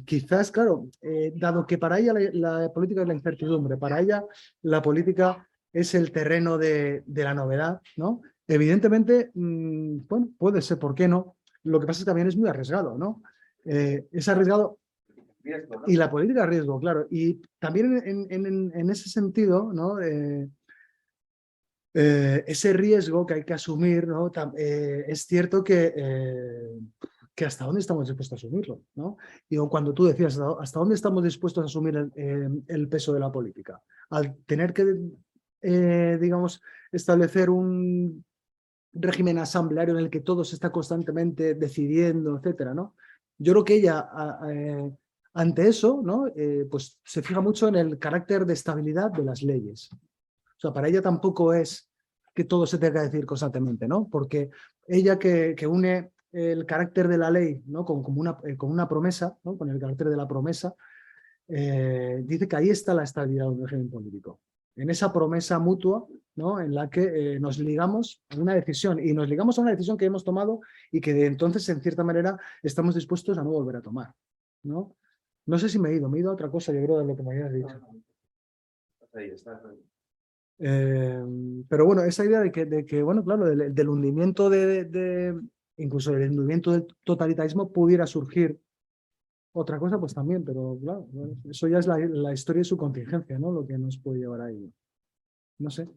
quizás, claro, dado que para ella la política es la incertidumbre, para ella la política es el terreno de la novedad, ¿no? Evidentemente, bueno, puede ser, ¿por qué no? Lo que pasa es que también es muy arriesgado, ¿no? Es arriesgado Riesgo, ¿no? y la política es riesgo, claro. Y también en ese sentido, ¿no? Ese riesgo que hay que asumir, ¿no? Es cierto que hasta dónde estamos dispuestos a asumirlo, ¿no? Y cuando tú decías, ¿hasta dónde estamos dispuestos a asumir el peso de la política? Al tener que, digamos, establecer un régimen asambleario en el que todo se está constantemente decidiendo, etcétera, ¿no? Yo creo que ella, ante eso, ¿no? Pues se fija mucho en el carácter de estabilidad de las leyes. O sea, para ella tampoco es que todo se tenga que decir constantemente, ¿no? Porque ella que une el carácter de la ley, ¿no? Con una promesa, ¿no? Con el carácter de la promesa, dice que ahí está la estabilidad del régimen político. En esa promesa mutua, ¿no? En la que nos ligamos a una decisión, y nos ligamos a una decisión que hemos tomado y que de entonces, en cierta manera, estamos dispuestos a no volver a tomar, ¿no? No sé si me he ido a otra cosa, yo creo, de lo que me habías dicho. Ahí está. Pero bueno, esa idea de que bueno, claro, del hundimiento incluso del hundimiento del totalitarismo pudiera surgir otra cosa, pues también, pero claro, bueno, eso ya es la historia y su contingencia, ¿no? Lo que nos puede llevar ahí. No sé,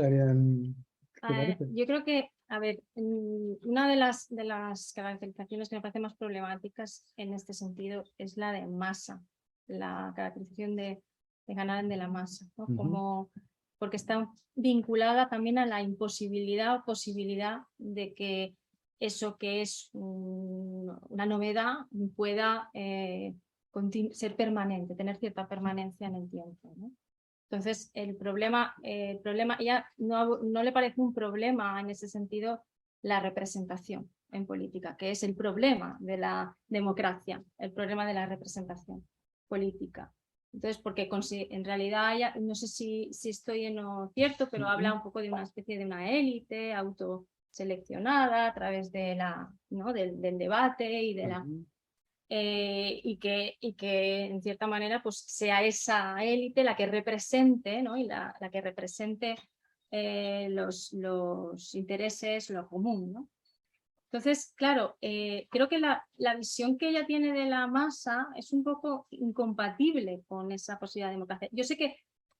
Arián, ¿qué te parece? Yo creo que, a ver, una de las caracterizaciones que me parece más problemáticas en este sentido es la de masa, la caracterización de ganar de la masa, ¿no? Como, porque está vinculada también a la imposibilidad o posibilidad de que eso que es una novedad pueda ser permanente, tener cierta permanencia en el tiempo, ¿no? Entonces, el problema ya no le parece un problema en ese sentido la representación en política, que es el problema de la democracia, el problema de la representación política. Entonces, porque en realidad, no sé si estoy en lo cierto, pero habla un poco de una especie de una élite autoseleccionada a través de del debate y de la... y que en cierta manera pues sea esa élite la que represente, ¿no? Y la que represente los intereses, lo común, ¿no? Entonces, claro, creo que la visión que ella tiene de la masa es un poco incompatible con esa posibilidad de democracia. Yo sé que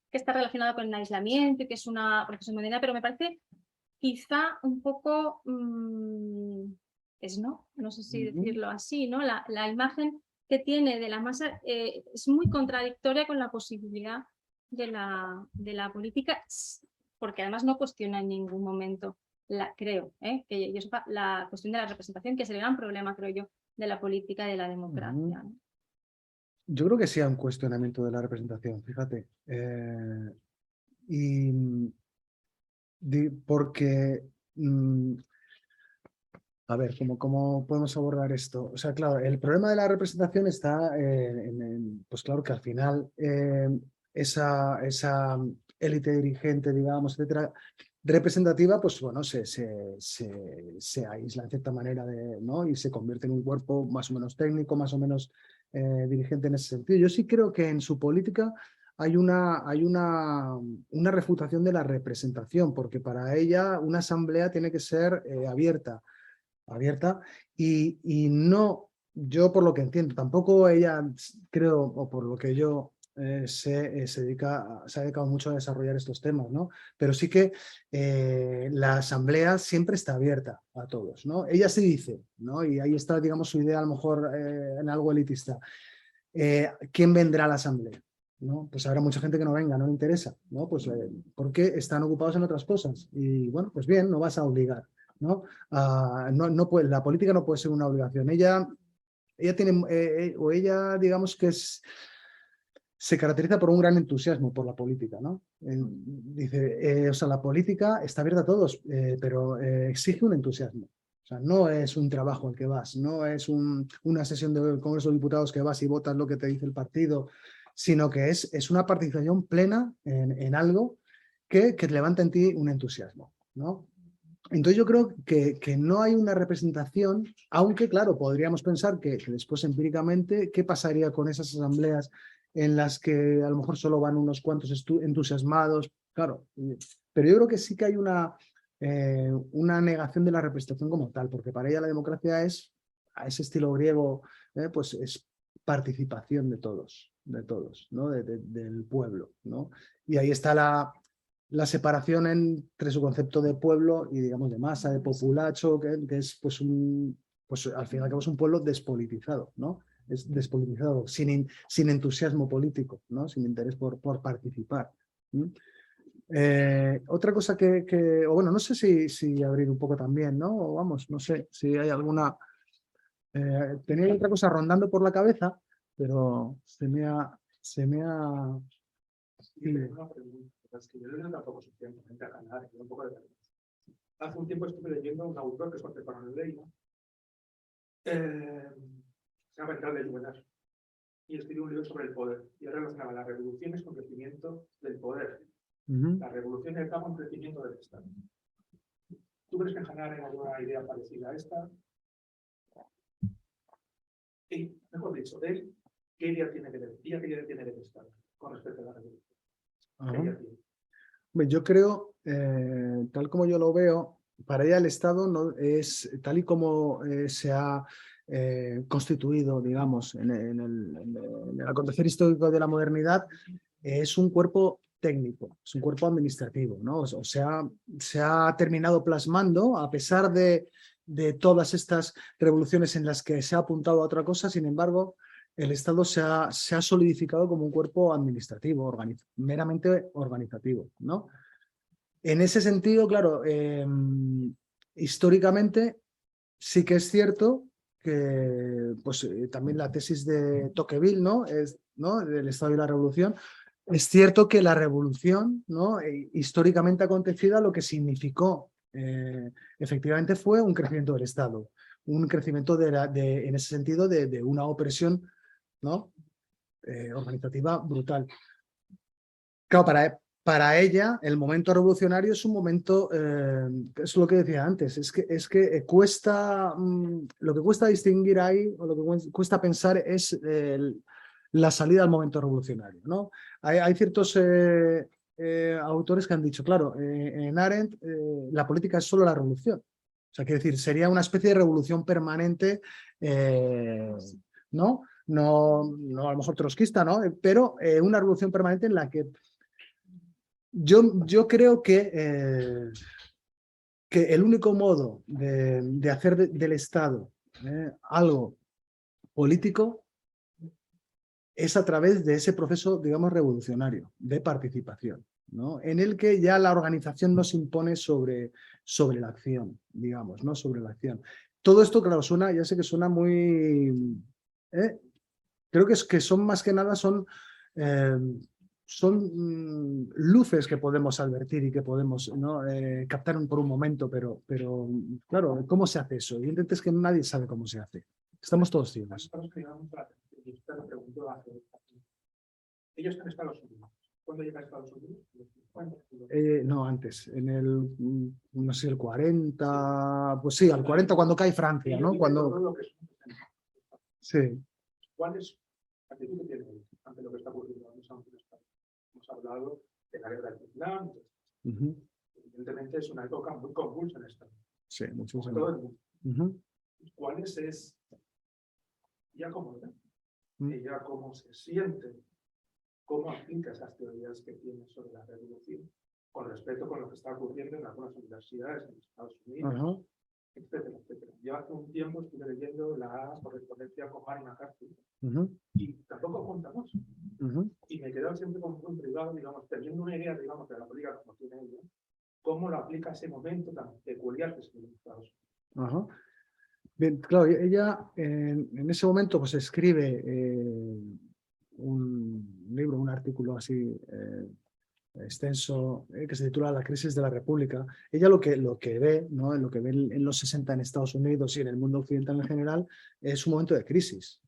está relacionada con el aislamiento y que es una profesión moderna, pero me parece quizá un poco... no sé si decirlo así, ¿no? La imagen que tiene de la masa es muy contradictoria con la posibilidad de la política, porque además no cuestiona en ningún momento, creo, que yo sepa, la cuestión de la representación, que es el gran problema, creo yo, de la política y de la democracia, ¿no? Yo creo que sí hay un cuestionamiento de la representación, fíjate. Porque... a ver, ¿cómo podemos abordar esto? O sea, claro, el problema de la representación está pues claro que al final esa élite dirigente, digamos, etcétera, representativa, pues bueno, se aísla en cierta manera ¿no? Y se convierte en un cuerpo más o menos técnico, más o menos dirigente en ese sentido. Yo sí creo que en su política hay una refutación de la representación, porque para ella una asamblea tiene que ser abierta y no, yo por lo que entiendo, tampoco ella creo, o por lo que yo se ha dedicado mucho a desarrollar estos temas, ¿no? Pero sí que la asamblea siempre está abierta a todos, ¿no? Ella sí dice, ¿no? Y ahí está, digamos, su idea a lo mejor en algo elitista. ¿Quién vendrá a la asamblea? ¿No? Pues habrá mucha gente que no venga, no le interesa, ¿no? Pues porque están ocupados en otras cosas. Y bueno, pues bien, no vas a obligar, ¿no? No puede, la política no puede ser una obligación. Ella tiene, o ella, digamos que se caracteriza por un gran entusiasmo por la política, ¿no? Dice, o sea, la política está abierta a todos, pero exige un entusiasmo. O sea, no es un trabajo al que vas, no es una sesión del Congreso de Diputados que vas y votas lo que te dice el partido, sino que es una participación plena en algo que te levanta en ti un entusiasmo, ¿no? Entonces yo creo que no hay una representación, aunque claro, podríamos pensar que después empíricamente, ¿qué pasaría con esas asambleas en las que a lo mejor solo van unos cuantos entusiasmados? Claro, pero yo creo que sí que hay una negación de la representación como tal, porque para ella la democracia es, a ese estilo griego, pues es participación de todos, ¿no? Del pueblo, ¿no? Y ahí está la separación entre su concepto de pueblo y, digamos, de masa, de populacho, que es pues al fin y al cabo es un pueblo despolitizado, ¿no? Es despolitizado, sin entusiasmo político, ¿no? Sin interés por participar. Otra cosa o bueno, no sé si abrir un poco también, ¿no? O vamos, no sé si hay alguna... tenía otra cosa rondando por la cabeza, pero se me ha... Sí, una pregunta, es que yo no tampoco suficientemente a ganar, un poco de vergüenza. Hace un tiempo estuve leyendo un autor que es contemporáneo de Leina, se llama Entrada de Juvenal, y escribió un libro sobre el poder, y relacionaba las revoluciones con crecimiento del poder, la revolución y el cambio en crecimiento del Estado. ¿Tú crees que en general hay alguna idea parecida a esta? Y, mejor dicho, él, ¿qué idea tiene del Estado con respecto a la revolución? Yo creo, tal como yo lo veo, para ella el Estado no es tal y como se ha constituido, digamos, en el acontecer histórico de la modernidad, es un cuerpo técnico, es un cuerpo administrativo, ¿no? O sea, se ha terminado plasmando, a pesar de todas estas revoluciones en las que se ha apuntado a otra cosa, sin embargo, el Estado se ha solidificado como un cuerpo administrativo, meramente organizativo, ¿no? En ese sentido, claro, históricamente sí que es cierto que pues, también la tesis de Tocqueville, ¿no? Del Estado y la Revolución, es cierto que la revolución, ¿no? Históricamente acontecida, lo que significó efectivamente fue un crecimiento del Estado, un crecimiento en ese sentido de una opresión, ¿no? Organizativa brutal. Claro, para ella el momento revolucionario es un momento, es lo que decía antes, es que cuesta, lo que cuesta distinguir ahí, o lo que cuesta pensar es la salida al momento revolucionario, ¿no? Hay ciertos autores que han dicho, claro, en Arendt la política es solo la revolución. O sea, quiere decir, sería una especie de revolución permanente, ¿no? No a lo mejor trotskista, ¿no? Pero una revolución permanente en la que yo creo que el único modo de hacer del Estado algo político es a través de ese proceso, digamos, revolucionario, de participación, ¿no? En el que ya la organización no se impone sobre la acción, digamos, ¿no? Sobre la acción. Todo esto, claro, ya sé que suena muy... creo que son más que nada, son luces que podemos advertir y que podemos, ¿no? Captar por un momento, pero claro, ¿cómo se hace eso? Evidentemente es que nadie sabe cómo se hace. Estamos todos ciegos. Ellos están en Estados Unidos. ¿Cuándo llega a Estados Unidos? No, antes, en el, no sé, el 40, pues sí, al 40 cuando cae Francia, ¿no? Cuando, sí. ¿Cuál es la actitud que tiene ante lo que está ocurriendo en Estados Unidos? Hemos hablado de la guerra del Vietnam. Evidentemente es una época muy convulsa en esta. Sí, muchísimo. Todo el mundo. ¿Cuáles es ya cómo ve? Ella cómo se siente, cómo aplica esas teorías que tiene sobre la revolución con respecto con lo que está ocurriendo en algunas universidades en Estados Unidos, etcétera, etcétera. Yo hace un tiempo estuve leyendo la correspondencia con Mary McCarthy y tampoco contamos. Y me quedó siempre como muy privado, digamos, teniendo una idea, digamos, de la política como tiene ella, cómo lo aplica ese momento tan peculiar que se vive en Estados Unidos. Bien, claro, ella en ese momento pues escribe un libro, un artículo así extenso que se titula La crisis de la República. Ella lo que ve, ¿no? Lo que ve en los 60 en Estados Unidos y en el mundo occidental en general es un momento de crisis,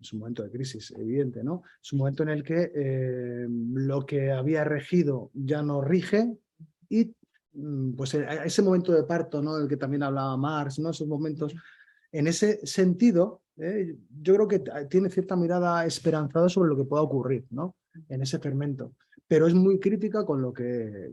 evidente, ¿no? Es un momento en el que lo que había regido ya no rige y pues ese momento de parto, ¿no? Del que también hablaba Marx, ¿no? Esos momentos. En ese sentido, yo creo que tiene cierta mirada esperanzada sobre lo que pueda ocurrir, ¿no? En ese fermento, pero es muy crítica con lo que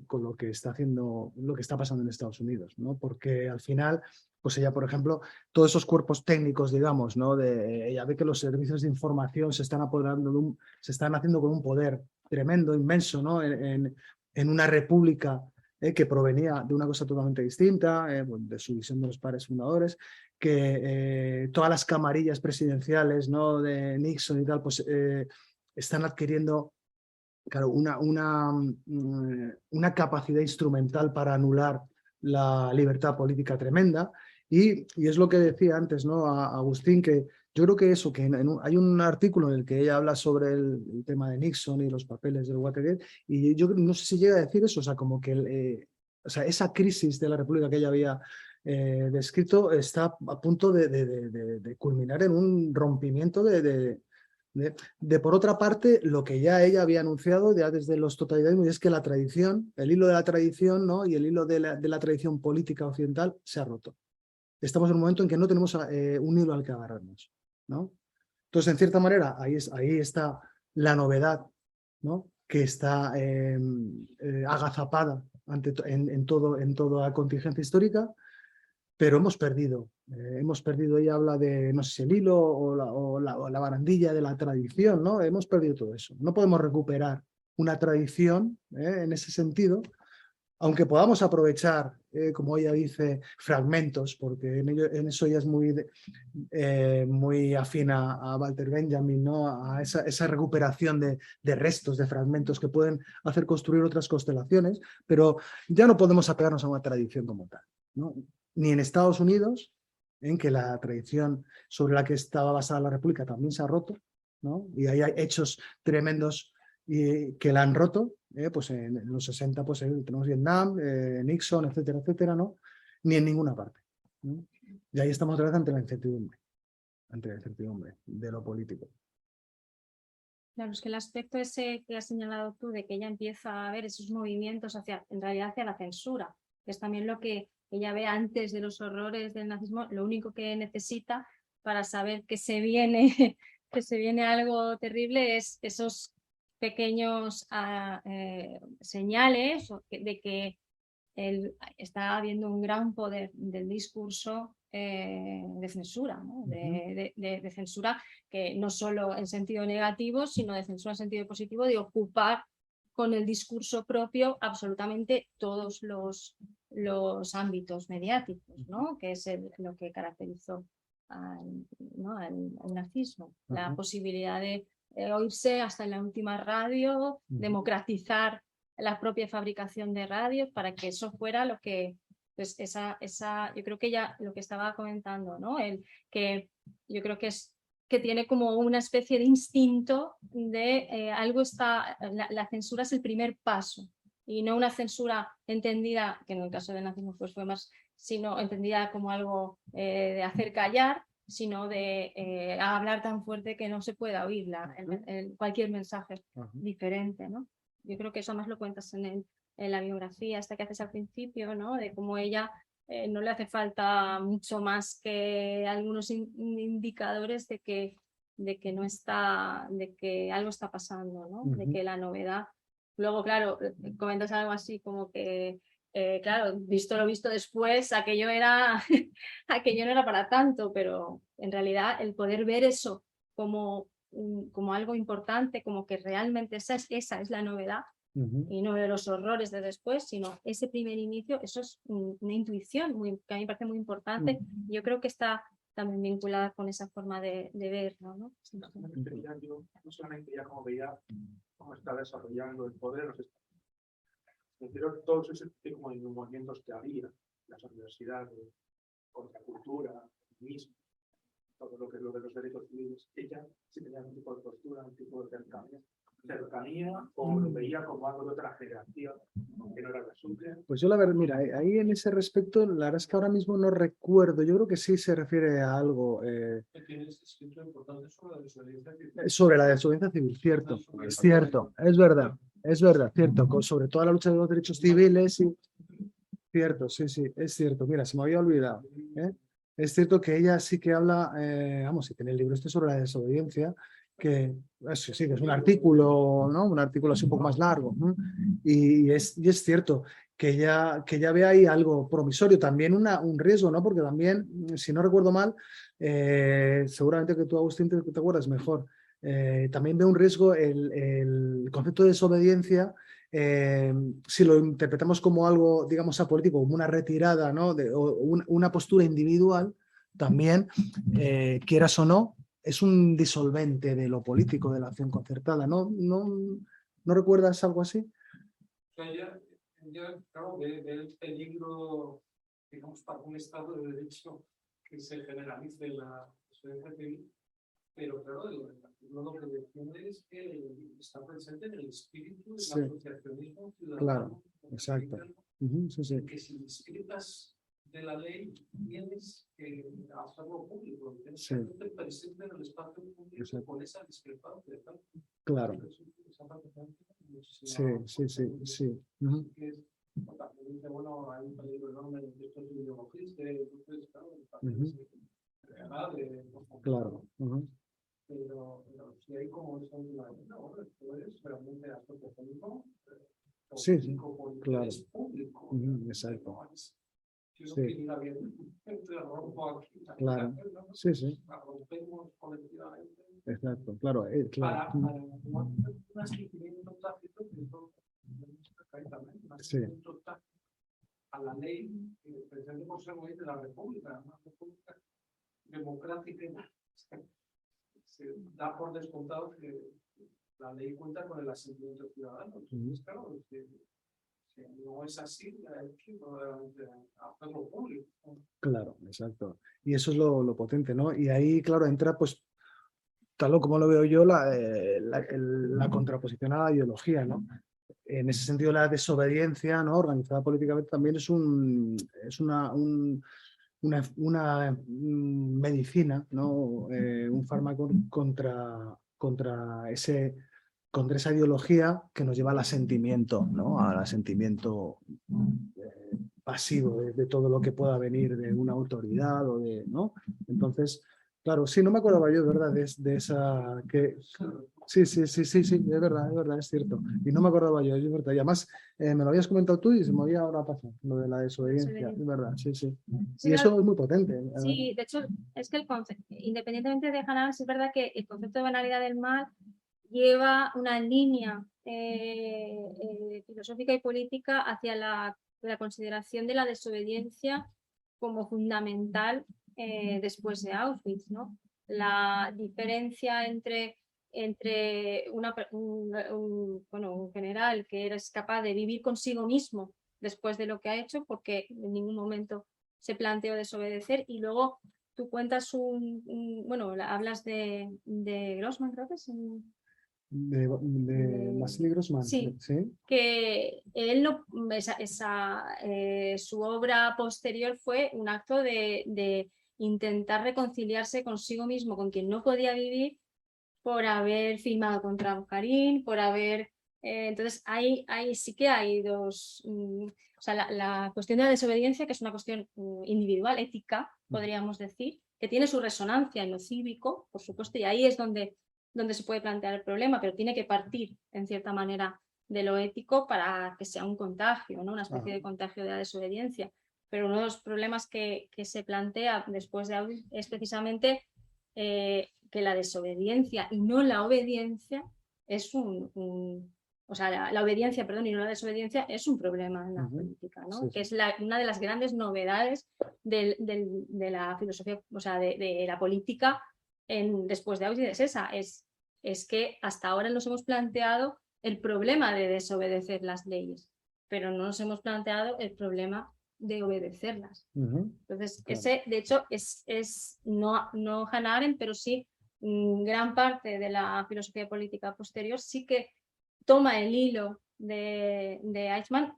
está haciendo, lo que está pasando en Estados Unidos, ¿no? Porque al final, pues ella, por ejemplo, todos esos cuerpos técnicos, digamos, ¿no? Ella ve que los servicios de información se están apoderando, se están haciendo con un poder tremendo, inmenso, ¿no? En una república que provenía de una cosa totalmente distinta, de su visión de los padres fundadores, que todas las camarillas presidenciales, ¿no? De Nixon y tal, pues están adquiriendo, claro, una capacidad instrumental para anular la libertad política tremenda. Y es lo que decía antes, ¿no? A Agustín, que yo creo que eso, que hay un artículo en el que ella habla sobre el tema de Nixon y los papeles del Watergate, y yo no sé si llega a decir eso, o sea, como que o sea, esa crisis de la República que ella había descrito está a punto de culminar en un rompimiento por otra parte, lo que ya ella había anunciado ya desde los totalitarismos es que la tradición, el hilo de la tradición, ¿no? Y el hilo de la tradición política occidental se ha roto. Estamos en un momento en que no tenemos un hilo al que agarrarnos, ¿no? Entonces, en cierta manera, ahí está la novedad, ¿no? Que está agazapada en toda contingencia histórica, pero hemos perdido, ella habla de, no sé si el hilo o la barandilla de la tradición, ¿no? Hemos perdido todo eso. No podemos recuperar una tradición en ese sentido, aunque podamos aprovechar, como ella dice, fragmentos, porque en eso ella es muy afín a Walter Benjamin, ¿no? A esa recuperación de restos, de fragmentos que pueden hacer construir otras constelaciones, pero ya no podemos apegarnos a una tradición como tal, ¿no? Ni en Estados Unidos, en que la tradición sobre la que estaba basada la República también se ha roto, ¿no? Y ahí hay hechos tremendos que la han roto, pues en los 60 pues, tenemos Vietnam, Nixon, etcétera, etcétera, ¿no? Ni en ninguna parte, ¿no? Y ahí estamos otra vez ante la incertidumbre de lo político. Claro, es que el aspecto ese que has señalado tú, de que ella empieza a ver esos movimientos en realidad hacia la censura, que es también lo que ella ve antes de los horrores del nazismo, lo único que necesita para saber que se viene algo terrible es esos pequeños señales de que está habiendo un gran poder del discurso de censura, ¿no? de censura que no solo en sentido negativo, sino de censura en sentido positivo, de ocupar con el discurso propio absolutamente todos los ámbitos mediáticos, ¿no? Que es lo que caracterizó al nazismo, la posibilidad de oírse hasta en la última radio, democratizar la propia fabricación de radios para que eso fuera lo que, pues yo creo que ya lo que estaba comentando, ¿no? Que yo creo que tiene como una especie de instinto de algo está, la censura es el primer paso y no una censura entendida, que en el caso del nazismo pues fue más, sino entendida como algo de hacer callar, sino de hablar tan fuerte que no se pueda oír cualquier mensaje diferente, ¿no? yo creo que eso más lo cuentas en la biografía esta que haces al principio, ¿no? De cómo ella no le hace falta mucho más que algunos indicadores de que no está, de que algo está pasando, ¿no? De que la novedad. Luego, claro, comentas algo así como que, claro, visto lo visto después, aquello no era para tanto, pero en realidad el poder ver eso como algo importante, como que realmente esa es la novedad, y no de los horrores de después, sino ese primer inicio, eso es una intuición que a mí me parece muy importante. Yo creo que está también vinculada con esa forma de verlo, ¿no? Yo no solamente ya como veía cómo está desarrollando el poder, pero todos esos como de movimientos que había, las universidades, contracultura, feminismo, todo lo que es lo de los derechos civiles, ella sí tenía un tipo de postura, un tipo de cercanía, o lo veía como algo de otra generación, que no era la suya. Pues yo la verdad, mira, ahí en ese respecto, la verdad es que ahora mismo no recuerdo, yo creo que sí se refiere a algo. Tienes escrito importante sobre la desobediencia civil. Sobre la desobediencia civil, cierto, es cierto, es verdad, cierto, sobre toda la lucha de los derechos civiles, sí, cierto, sí, es cierto, mira, se me había olvidado, ¿eh? Es cierto que ella sí que habla, vamos, si tiene el libro este sobre la desobediencia, que sí, que es un artículo, ¿no? Un artículo así un poco más largo, ¿no? Y es cierto que ella ve ahí algo promisorio, también un riesgo, ¿no? Porque también, si no recuerdo mal, seguramente que tú, Agustín, te acuerdas mejor, también ve un riesgo el concepto de desobediencia. Si lo interpretamos como algo, digamos, apolítico, como una retirada, ¿no? O una postura individual, también, quieras o no, es un disolvente de lo político, de la acción concertada. ¿No recuerdas algo así? O sea, ya claro, ve el peligro, digamos, para un Estado de Derecho que se generalice la desobediencia civil, pero claro, lo que defiende es que está presente en el espíritu del asociacionismo ciudadano. Claro, exacto. Sí. Que si discrepas de la ley tienes que hacerlo público, tienes que hacerte presente en el espacio público con esa discrepancia. Claro. Sí. Bueno, hay un peligro enorme de estos ideologistas, entonces, claro, pero si hay como eso en la vida, tú eres realmente asociacionismo, sí, claro. Público. Exacto. Sí. Claro, sí. Rompemos colectivamente. Exacto, claro. Para un asentimiento tácito, a la ley, precisamente por ser de la República, una república democrática, se da por descontado que la ley cuenta con el asentimiento ciudadano. Entonces, claro, no es así, hay que hacerlo público. Claro, exacto. Y eso es lo potente, ¿no? Y ahí, claro, entra, pues, tal o como lo veo yo, la contraposición a la ideología, ¿no? En ese sentido, la desobediencia, ¿no? Organizada políticamente también es una medicina, ¿no? Un fármaco contra esa ideología que nos lleva al asentimiento, ¿no? Al asentimiento pasivo de todo lo que pueda venir de una autoridad ¿no? Entonces, claro, sí, no me acordaba yo, ¿verdad? De esa que... Sí, es verdad, es cierto. Y no me acordaba yo, es verdad. Y además, me lo habías comentado tú y se me había ahora pasado, lo de la desobediencia, es verdad, sí. Y eso es muy potente. Sí, de hecho, es que el concepto, independientemente de Hannah Arendt, es verdad que el concepto de banalidad del mal lleva una línea filosófica y política hacia la consideración de la desobediencia como fundamental después de Auschwitz, ¿no? La diferencia entre un general que es capaz de vivir consigo mismo después de lo que ha hecho, porque en ningún momento se planteó desobedecer, y luego tú cuentas hablas de Grossman, creo que es de Vasily Grossman, sí, que él su obra posterior fue un acto de intentar reconciliarse consigo mismo, con quien no podía vivir, por haber firmado contra Bukharin, por haber Entonces, ahí sí que hay dos... o sea, la cuestión de la desobediencia, que es una cuestión individual, ética, podríamos decir, que tiene su resonancia en lo cívico, por supuesto, y ahí es donde se puede plantear el problema, pero tiene que partir, en cierta manera, de lo ético para que sea un contagio, ¿no? Una especie de contagio de la desobediencia. Pero uno de los problemas que se plantea después de Auschwitz es precisamente que la desobediencia y no la obediencia es o sea, la obediencia, perdón, y no la desobediencia es un problema en la política, ¿no? Sí, sí. Que es una de las grandes novedades de la filosofía, o sea, de la política después de Auschwitz, es esa, es que hasta ahora nos hemos planteado el problema de desobedecer las leyes, pero no nos hemos planteado el problema de obedecerlas. Entonces, Claro. ese, de hecho, es no Hannah Arendt, pero sí gran parte de la filosofía política posterior sí que toma el hilo de Eichmann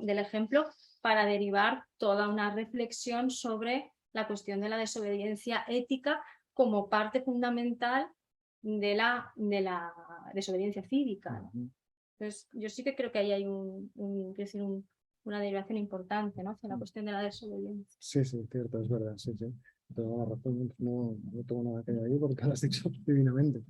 del ejemplo para derivar toda una reflexión sobre la cuestión de la desobediencia ética como parte fundamental de la desobediencia cívica, ¿no? Entonces, yo sí que creo que ahí hay una derivación importante, ¿no? Hacia la cuestión de la desobediencia. Sí, cierto, es verdad, sí. Tengo la razón, no tengo nada que añadir porque lo has dicho divinamente.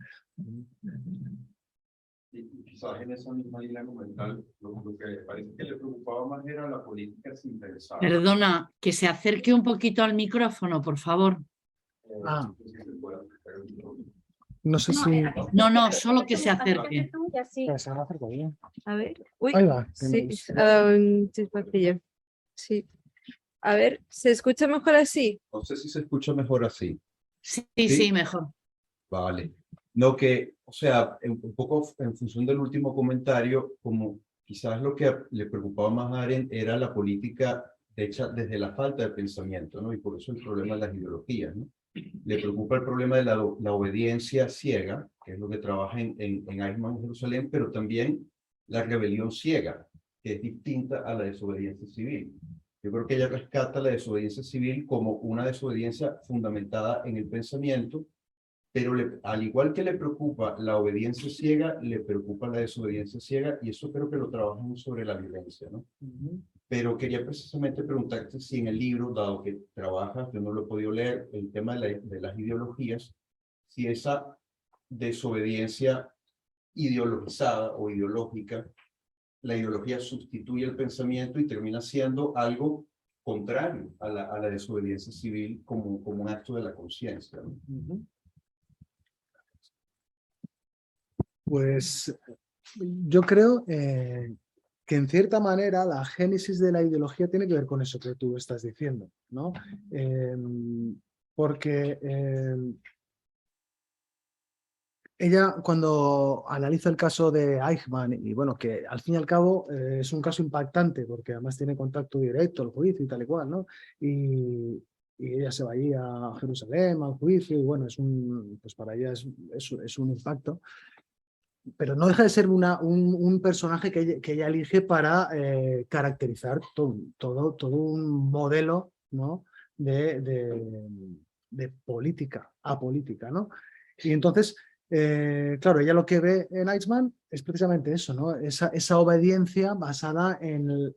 Y quizás en esa misma línea argumental, lo que parece que le preocupaba más era la política sin pensar. Perdona, que se acerque un poquito al micrófono, por favor. Ah. No sé si se puede acercar el micrófono. No sé si... No, solo que se acerque. Se va a hacer bien. A ver, uy, Ahí va. sí, chispacillo. Sí. A ver, ¿se escucha mejor así? No sé si se escucha mejor así. Sí, mejor. Vale. No que, o sea, un poco en función del último comentario, como quizás lo que le preocupaba más a Arendt era la política hecha desde la falta de pensamiento, ¿no? Y por eso el problema de las ideologías, ¿no? Le preocupa el problema de la obediencia ciega, que es lo que trabaja en Eichmann en Jerusalén, pero también la rebelión ciega, que es distinta a la desobediencia civil. Yo creo que ella rescata la desobediencia civil como una desobediencia fundamentada en el pensamiento, pero al igual que le preocupa la obediencia ciega, le preocupa la desobediencia ciega, y eso creo que lo trabajan sobre la violencia, ¿no? Pero quería precisamente preguntarte si en el libro, dado que trabajas, yo no lo he podido leer, el tema de las ideologías, si esa desobediencia ideologizada o ideológica, la ideología sustituye el pensamiento y termina siendo algo contrario a la desobediencia civil como un acto de la conciencia, ¿no? Pues yo creo que en cierta manera la génesis de la ideología tiene que ver con eso que tú estás diciendo, ¿no? Porque ella, cuando analiza el caso de Eichmann, y bueno, que al fin y al cabo es un caso impactante porque además tiene contacto directo al juicio y tal y cual, ¿no? Y ella se va ahí a Jerusalén al juicio y bueno, pues para ella es un impacto. Pero no deja de ser un personaje que ella elige para caracterizar todo un modelo, ¿no? de política, apolítica, ¿no? Y entonces, claro, ella lo que ve en Eichmann es precisamente eso, ¿no? Esa obediencia basada en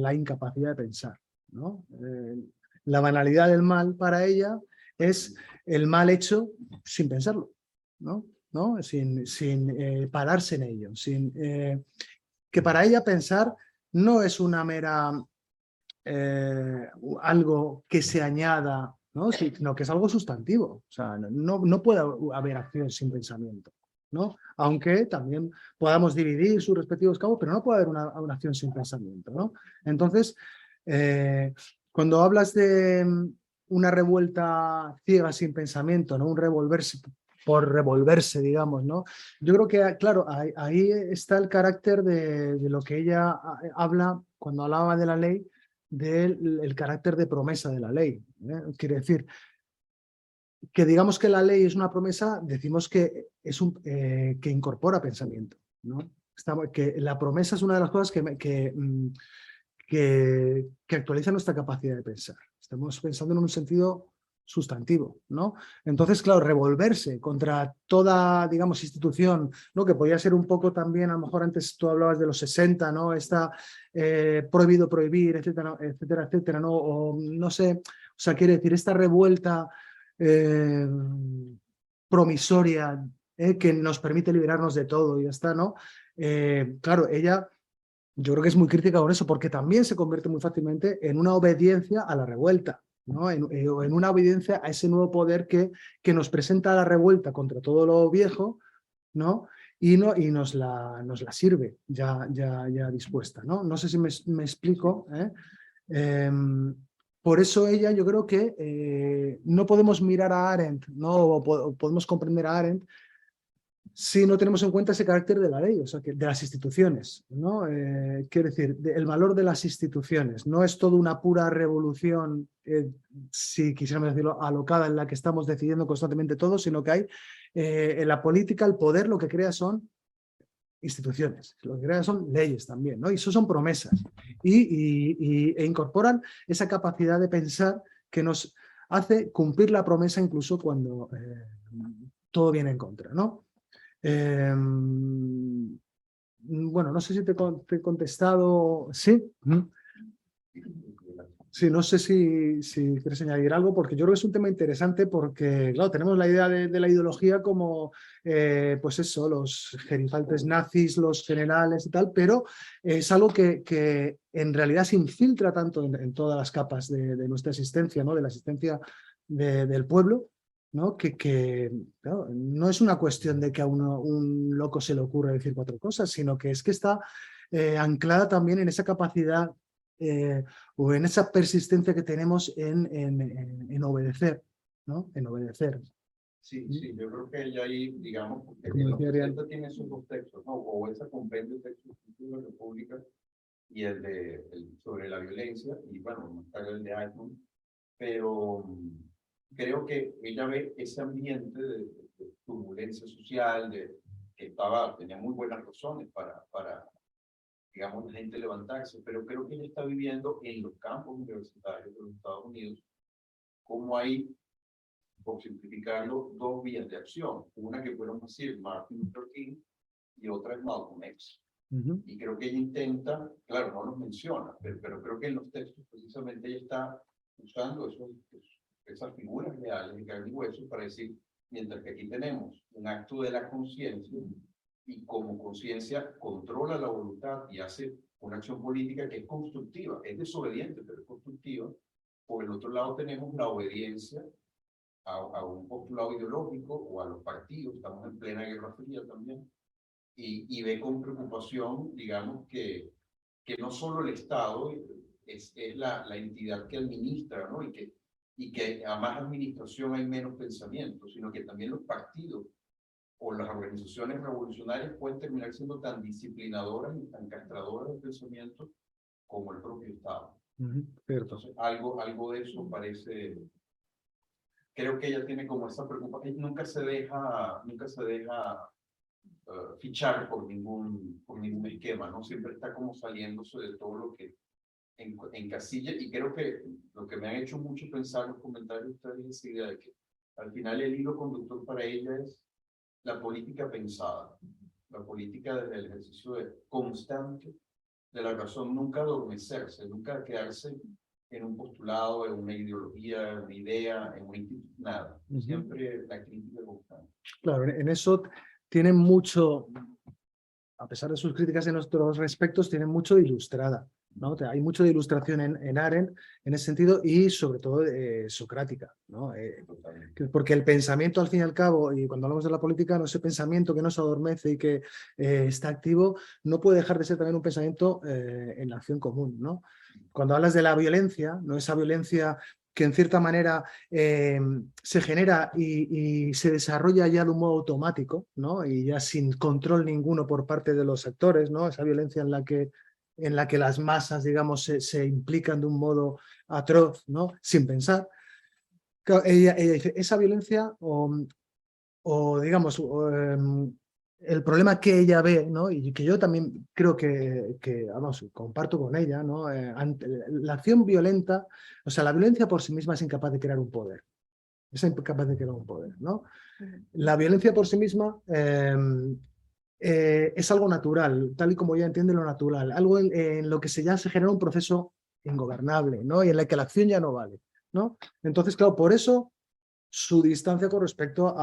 la incapacidad de pensar, ¿no? La banalidad del mal para ella es el mal hecho sin pensarlo, ¿no? Sin pararse en ello, que para ella pensar no es una mera algo que se añada, ¿no? Sino que es algo sustantivo. O sea, no puede haber acción sin pensamiento, ¿no? Aunque también podamos dividir sus respectivos campos, pero no puede haber una acción sin pensamiento, ¿no? Entonces, cuando hablas de una revuelta ciega sin pensamiento, ¿no? Un revolverse por revolverse, digamos, ¿no? Yo creo que, claro, ahí está el carácter de lo que ella habla cuando hablaba de la ley, del carácter de promesa de la ley. Quiere decir, que digamos que la ley es una promesa, decimos que que incorpora pensamiento, ¿no? Que la promesa es una de las cosas que actualiza nuestra capacidad de pensar. Estamos pensando en un sentido sustantivo, ¿no? Entonces, claro, revolverse contra toda, digamos, institución, ¿no? Que podía ser un poco también, a lo mejor antes tú hablabas de los 60, ¿no? Está prohibido prohibir, etcétera, etcétera, etcétera, ¿no? O no sé, o sea, quiere decir, esta revuelta promisoria que nos permite liberarnos de todo y ya está, ¿no? Claro, ella... Yo creo que es muy crítica con eso, porque también se convierte muy fácilmente en una obediencia a la revuelta, ¿no? En una obediencia a ese nuevo poder que nos presenta la revuelta contra todo lo viejo, ¿no? Y nos la sirve ya dispuesta, ¿no? No sé si me explico, ¿eh? Por eso ella, yo creo que no podemos mirar a Arendt, ¿no? O podemos comprender a Arendt si no tenemos en cuenta ese carácter de la ley, o sea, de las instituciones, ¿no? Quiero decir, el valor de las instituciones. No es todo una pura revolución, si quisiéramos decirlo, alocada en la que estamos decidiendo constantemente todo, sino que hay en la política, el poder lo que crea son instituciones, lo que crea son leyes también, ¿no? Y eso son promesas. E incorporan esa capacidad de pensar que nos hace cumplir la promesa incluso cuando todo viene en contra, ¿no? Bueno, no sé si te he contestado. ¿Sí? Sí, no sé si quieres añadir algo, porque yo creo que es un tema interesante porque, claro, tenemos la idea de la ideología como, pues eso, los gerifaltes nazis, los generales y tal, pero es algo que en realidad se infiltra tanto en todas las capas de nuestra existencia, ¿no? De la existencia del pueblo, ¿no? Que claro, no es una cuestión de que a un loco se le ocurra decir cuatro cosas, sino que es que está anclada también en esa capacidad o en esa persistencia que tenemos en obedecer, ¿no? En obedecer. Sí, sí, yo creo que ella ahí, digamos, porque Como decía Ariel, tiene esos dos textos, ¿no? O ese compendio de textos de la República y el sobre la violencia, y bueno, más tarde el de Eichmann, pero creo que ella ve ese ambiente de turbulencia social, que tenía muy buenas razones para, digamos, la gente levantarse, pero creo que ella está viviendo en los campos universitarios de los Estados Unidos, como hay, por simplificarlo, dos vías de acción. Una que fueron decir Martin Luther King y otra es Malcolm X. Y creo que ella intenta, claro, no los menciona, pero creo que en los textos precisamente ella está usando esas figuras reales de carne y hueso para decir, mientras que aquí tenemos un acto de la conciencia y como conciencia controla la voluntad y hace una acción política que es constructiva, es desobediente, pero es constructiva. Por el otro lado tenemos la obediencia a un postulado ideológico o a los partidos, estamos en plena Guerra Fría también, y ve con preocupación, digamos, que no solo el Estado es la entidad que administra, ¿no? Y que a más administración hay menos pensamiento, sino que también los partidos o las organizaciones revolucionarias pueden terminar siendo tan disciplinadoras y tan castradoras del pensamiento como el propio Estado. Cierto. Entonces, algo de eso parece... Creo que ella tiene como esa preocupación, nunca se deja fichar por ningún esquema, ¿no? Siempre está como saliéndose de todo lo que encasilla, y creo que lo que me han hecho mucho pensar los comentarios de ustedes es esa idea de que al final el hilo conductor para ella es la política pensada, la política desde el ejercicio constante de la razón, nunca adormecerse, nunca quedarse en un postulado, en una ideología, en una idea, en una nada. Siempre la crítica constante. Claro, en eso tienen mucho, a pesar de sus críticas en nuestros respectos, tienen mucho de ilustrada, ¿no? Hay mucho de ilustración en Arendt en ese sentido y sobre todo socrática, ¿no? Porque el pensamiento al fin y al cabo, y cuando hablamos de la política, no, ese pensamiento que no se adormece y que está activo, no puede dejar de ser también un pensamiento en la acción común, ¿no? Cuando hablas de la violencia, ¿no? Esa violencia que en cierta manera se genera y se desarrolla ya de un modo automático, ¿no? Y ya sin control ninguno por parte de los actores, ¿no? Esa violencia en la que las masas, digamos, se implican de un modo atroz, ¿no? Sin pensar. Claro, ella dice, esa violencia o digamos, el problema que ella ve, ¿no? Y que yo también creo que vamos, comparto con ella, ¿no? Ante la acción violenta, o sea, la violencia por sí misma es incapaz de crear un poder, esa incapacidad de crear un poder, ¿no? La violencia por sí misma es algo natural, tal y como ella entiende lo natural, algo en lo que ya se genera un proceso ingobernable, ¿no? Y en el que la acción ya no vale, ¿no? Entonces, claro, por eso su distancia con respecto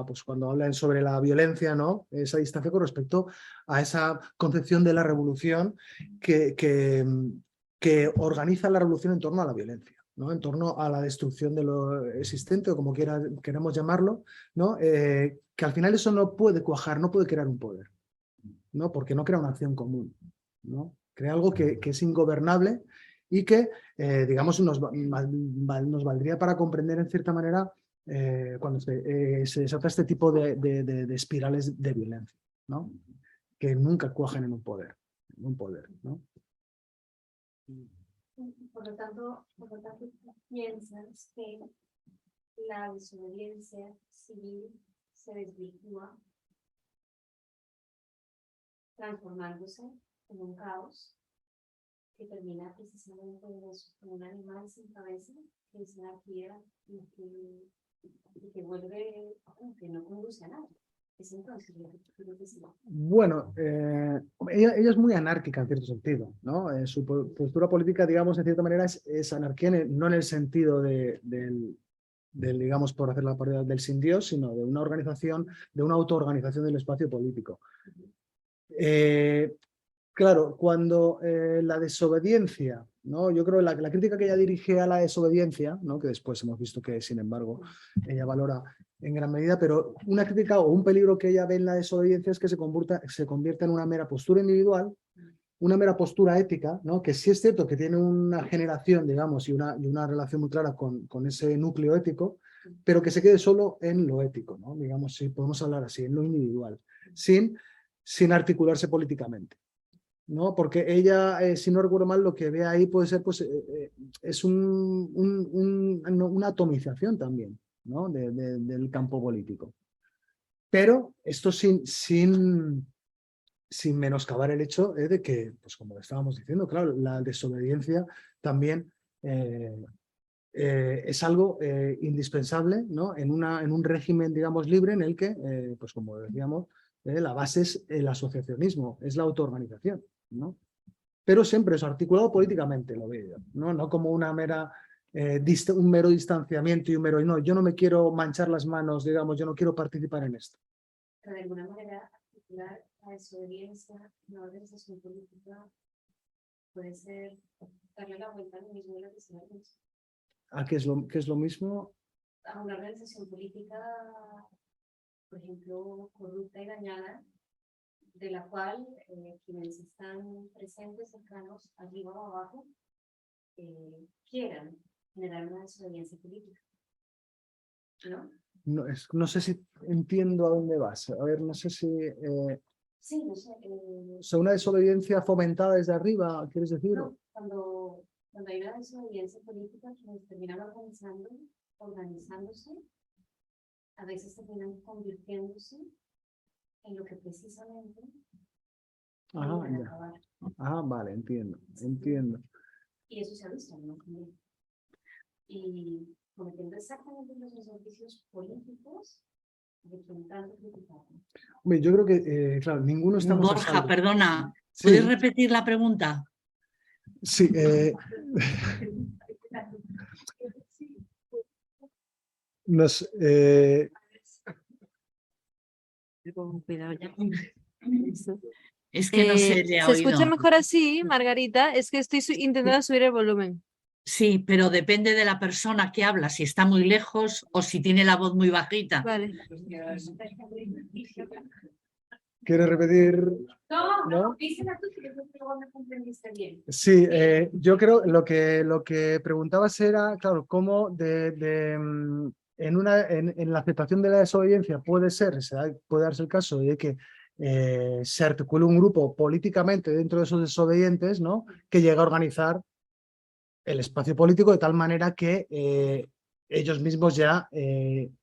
pues cuando hablan sobre la violencia, ¿no? Esa distancia con respecto a esa concepción de la revolución que organiza la revolución en torno a la violencia, ¿no? En torno a la destrucción de lo existente, o como queramos llamarlo, ¿no? Que al final eso no puede cuajar, no puede crear un poder, ¿no? Porque no crea una acción común, ¿no? Crea algo que es ingobernable y que, digamos, nos valdría para comprender en cierta manera cuando se desata este tipo de espirales de violencia, ¿no? Que nunca cuajan en un poder, ¿no? Por lo tanto, piensas que la desobediencia civil se desvirtúa, transformándose en un caos que termina precisamente en eso, como un animal sin cabeza, que es anarquía y que vuelve, que no conduce a nada. Es entonces lo que sí. Bueno, ella es muy anárquica en cierto sentido, ¿no? Su postura política, digamos, en cierta manera es anarquía, no en el sentido del, digamos, por hacer la palabra del sin Dios, sino de una organización, de una autoorganización del espacio político. Claro, cuando la desobediencia, ¿no? Yo creo que la crítica que ella dirige a la desobediencia, ¿no? Que después hemos visto que, sin embargo, ella valora en gran medida, pero una crítica o un peligro que ella ve en la desobediencia es que se convierta en una mera postura individual, una mera postura ética, ¿no? Que sí es cierto que tiene una generación, digamos, y una relación muy clara con ese núcleo ético, pero que se quede solo en lo ético, ¿no? Digamos, si podemos hablar así, en lo individual, sin articularse políticamente, ¿no? Porque ella, si no recuerdo mal, lo que ve ahí puede ser, pues, es una atomización también, ¿no? Del campo político. Pero esto sin menoscabar el hecho de que, pues como estábamos diciendo, claro, la desobediencia también es algo indispensable, ¿no? En un régimen, digamos, libre en el que, pues como decíamos, la base es el asociacionismo, es la autoorganización, ¿no? Pero siempre es articulado políticamente, lo veo, ¿no? No como una un mero distanciamiento y un mero, no, yo no me quiero manchar las manos, digamos, yo no quiero participar en esto. Pero de alguna manera, articular la desobediencia, la organización política, puede ser darle la vuelta a lo mismo de lo que se ha hecho. ¿A qué es lo mismo? A una organización política, por ejemplo, corrupta y dañada, de la cual quienes están presentes, cercanos, arriba o abajo, quieran generar una desobediencia política, ¿no? No sé si entiendo a dónde vas. A ver, no sé si... Sí, no sé. O sea, una desobediencia fomentada desde arriba, ¿quieres decir? No, cuando hay una desobediencia política, quienes terminan organizándose, a veces terminan convirtiéndose en lo que precisamente van a acabar. Vale, entiendo. Y eso se ha visto, ¿no? Y cometiendo exactamente los mismos vicios políticos de quien tanto criticaban. Hombre, yo creo que, claro, ninguno estamos a Borja, salvo. perdona, Sí. ¿puedes repetir la pregunta? Sí. Cuidado ya. Es que no se le ha ¿Se oído. escucha mejor así, Margarita? Es que estoy intentando subir el volumen. Sí, pero depende de la persona que habla, si está muy lejos o si tiene la voz muy bajita. Vale. ¿Quieres repetir? No, dísela tú, que yo creo que luego me comprendiste bien. Sí, yo creo lo que preguntabas era, claro, cómo en la aceptación de la desobediencia puede darse el caso de que se articule un grupo políticamente dentro de esos desobedientes, ¿no? Que llega a organizar el espacio político de tal manera que ellos mismos ya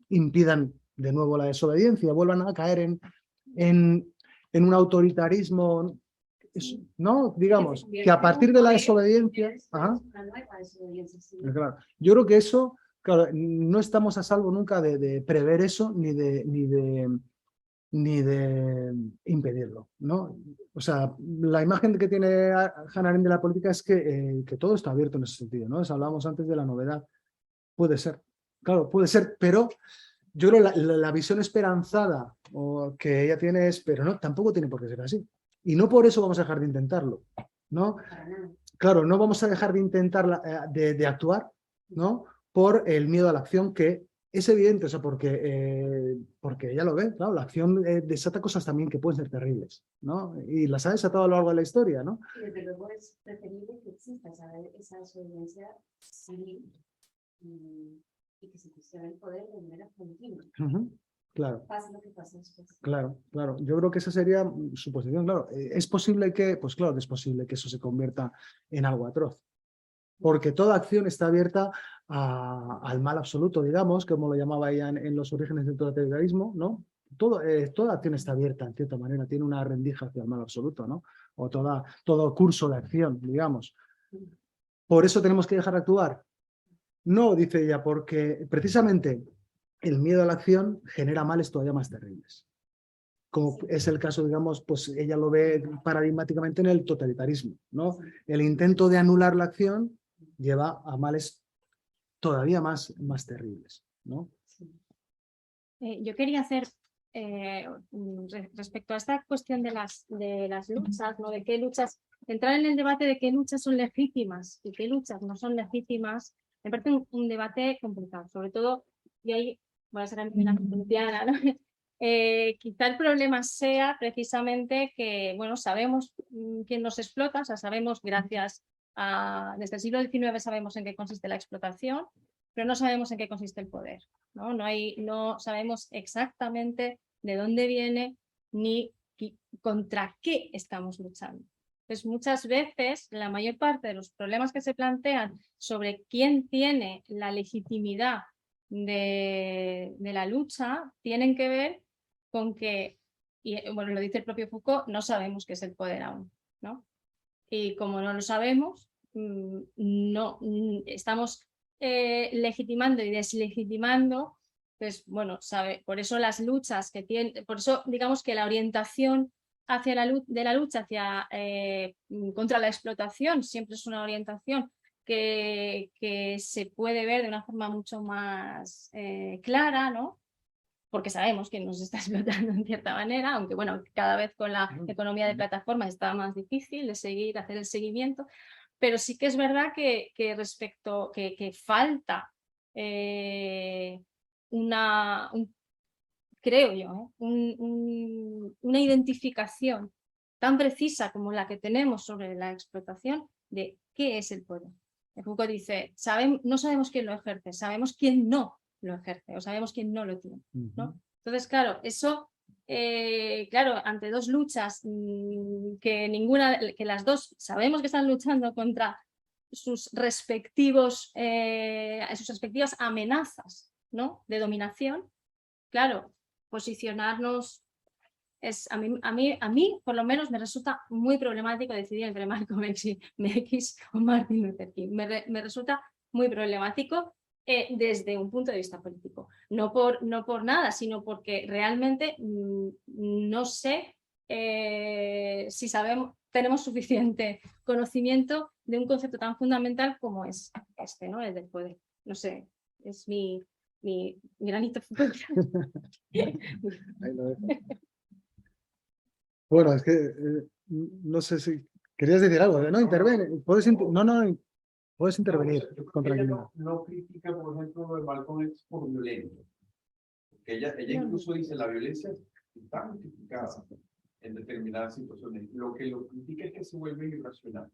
impidan de nuevo la desobediencia, vuelvan a caer en un autoritarismo, ¿no? Digamos, que a partir de la desobediencia... Claro, yo creo que eso, claro, no estamos a salvo nunca de prever eso ni de impedirlo, ¿no? O sea, la imagen que tiene Hannah Arendt de la política es que todo está abierto en ese sentido, ¿no? Hablábamos antes de la novedad. Puede ser, claro, puede ser, pero yo creo que la visión esperanzada que ella tiene es, pero no, tampoco tiene por qué ser así. Y no por eso vamos a dejar de intentarlo, ¿no? Claro, no vamos a dejar de intentar de actuar, ¿no? Por el miedo a la acción, que es evidente, o sea, porque ella lo ve, claro, la acción desata cosas también que pueden ser terribles, ¿no? Y las ha desatado a lo largo de la historia, ¿no? Desde luego es preferible que exista esa desobediencia civil y que se cuestione el poder de manera continua. Claro. Pase lo que pase después. Claro, claro. Yo creo que esa sería su posición. Claro, es posible que, pues claro que es posible que eso se convierta en algo atroz. Porque toda acción está abierta al mal absoluto, digamos, como lo llamaba ella en los orígenes del totalitarismo, ¿no? Toda acción está abierta, en cierta manera, tiene una rendija hacia el mal absoluto, ¿no? O todo curso de acción, digamos. Por eso tenemos que dejar de actuar. No, dice ella, porque precisamente el miedo a la acción genera males todavía más terribles. Como es el caso, digamos, pues ella lo ve paradigmáticamente en el totalitarismo, ¿no? El intento de anular la acción lleva a males todavía más terribles, ¿no? Yo quería hacer, respecto a esta cuestión de las luchas, ¿no? De qué luchas, entrar en el debate de qué luchas son legítimas y qué luchas no son legítimas, me parece un debate complicado, sobre todo, y ahí voy a ser una cristiana, ¿no? Quizá el problema sea precisamente que, bueno, sabemos quién nos explota, o sea, sabemos gracias desde el siglo XIX sabemos en qué consiste la explotación, pero no sabemos en qué consiste el poder, ¿no? No sabemos exactamente de dónde viene ni contra qué estamos luchando. Pues muchas veces la mayor parte de los problemas que se plantean sobre quién tiene la legitimidad de la lucha tienen que ver con que, y bueno, lo dice el propio Foucault, no sabemos qué es el poder aún, ¿no? Y como no lo sabemos, no estamos legitimando y deslegitimando, pues bueno, por eso las luchas que tienen, por eso digamos que la orientación hacia de la lucha contra la explotación siempre es una orientación que se puede ver de una forma mucho más clara, ¿no? Porque sabemos que nos está explotando en cierta manera, aunque bueno, cada vez con la economía de plataformas está más difícil de hacer el seguimiento, pero sí que es verdad que falta creo yo, una identificación tan precisa como la que tenemos sobre la explotación de qué es el poder. Foucault dice, no sabemos quién lo ejerce, sabemos quién no lo ejerce o sabemos quién no lo tiene, ¿no? Entonces, claro, eso, claro, ante dos luchas que las dos sabemos que están luchando contra sus respectivas amenazas, ¿no? De dominación, claro, posicionarnos a mí por lo menos me resulta muy problemático decidir entre Malcolm X o Martin Luther King. Me resulta muy problemático desde un punto de vista político. No por nada, sino porque realmente no sé si tenemos suficiente conocimiento de un concepto tan fundamental como es este, ¿no? El del poder. No sé, es mi granito. Bueno, es que no sé si querías decir algo. No, interviene. Puedes intervenir contra ella no critica, por ejemplo, el Malcolm X por violento. Porque ella incluso dice la violencia está justificada en determinadas situaciones. Lo que lo critica es que se vuelve irracional.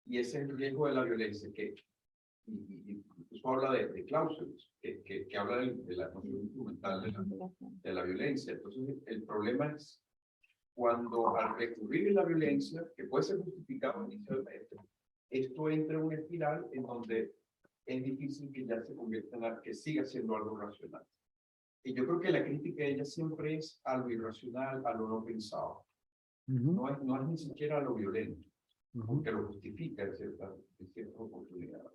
Y ese es el riesgo de la violencia, que incluso habla de cláusulas, que habla de la noción instrumental de la violencia. Entonces, el problema es cuando al recurrir a la violencia, que puede ser justificado inicialmente, esto entra en una espiral en donde es difícil que ya se convierta que siga siendo algo racional. Y yo creo que la crítica de ella siempre es a lo irracional, a lo no pensado. No es ni siquiera a lo violento, porque lo justifica en ciertas oportunidades.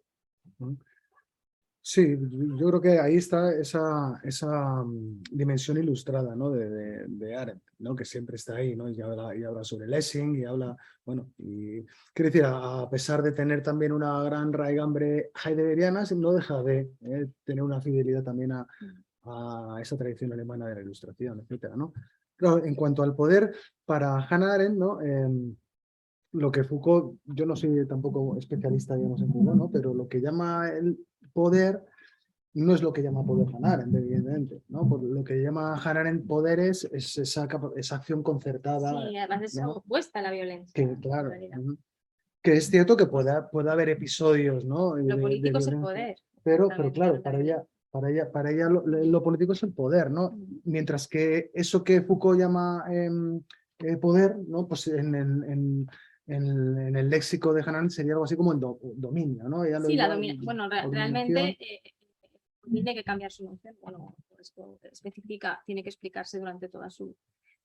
Sí, yo creo que ahí está esa dimensión ilustrada, ¿no? de Arendt, ¿no? Que siempre está ahí, ¿no? Y habla sobre Lessing y habla, bueno, y quiero decir, a pesar de tener también una gran raigambre heideggeriana, no deja de tener una fidelidad también a esa tradición alemana de la ilustración, etcétera, ¿no? Claro, en cuanto al poder, para Hannah Arendt, ¿no? Lo que Foucault, yo no soy tampoco especialista, digamos, en Foucault, ¿no? Pero lo que llama el poder no es lo que llama poder Hannah Arendt, evidentemente, ¿no? Por lo que llama Hannah Arendt poder es esa acción concertada. Sí, además es ¿no? opuesta a la violencia. Que, claro, en realidad. que es cierto que puede haber episodios, ¿no? Lo político es el violencia, poder. pero También, claro, también. para ella lo político es el poder, ¿no? Mientras que eso que Foucault llama poder, ¿no? Pues en el léxico de Hannah Arendt sería algo así como el dominio, ¿no? Sí, la bueno, realmente tiene que cambiar su noción. Bueno, esto especifica, tiene que explicarse durante toda su...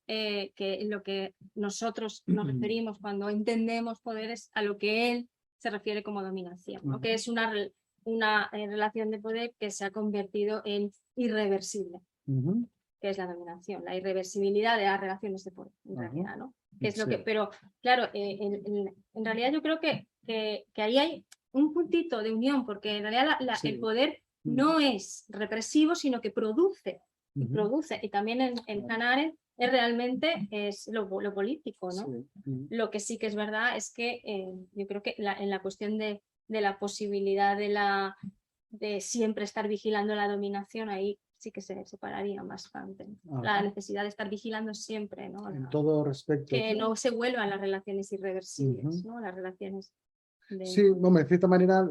que lo que nosotros nos referimos cuando entendemos poder es a lo que él se refiere como dominación, ¿no? Que es una relación de poder que se ha convertido en irreversible, que es la dominación, la irreversibilidad de las relaciones de poder, en realidad, ¿no? Que es lo que, pero claro, en realidad yo creo que ahí hay un puntito de unión, porque en realidad el poder no es represivo, sino que produce, y también en Hannah Arendt es realmente es lo político, ¿no? Lo que sí que es verdad es que yo creo que en la cuestión de la posibilidad de siempre estar vigilando la dominación, ahí sí que se separaría bastante. La necesidad de estar vigilando siempre, ¿no? En todo respecto. Que no se vuelvan las relaciones irreversibles, ¿no? Las relaciones de... Sí, hombre, de cierta manera,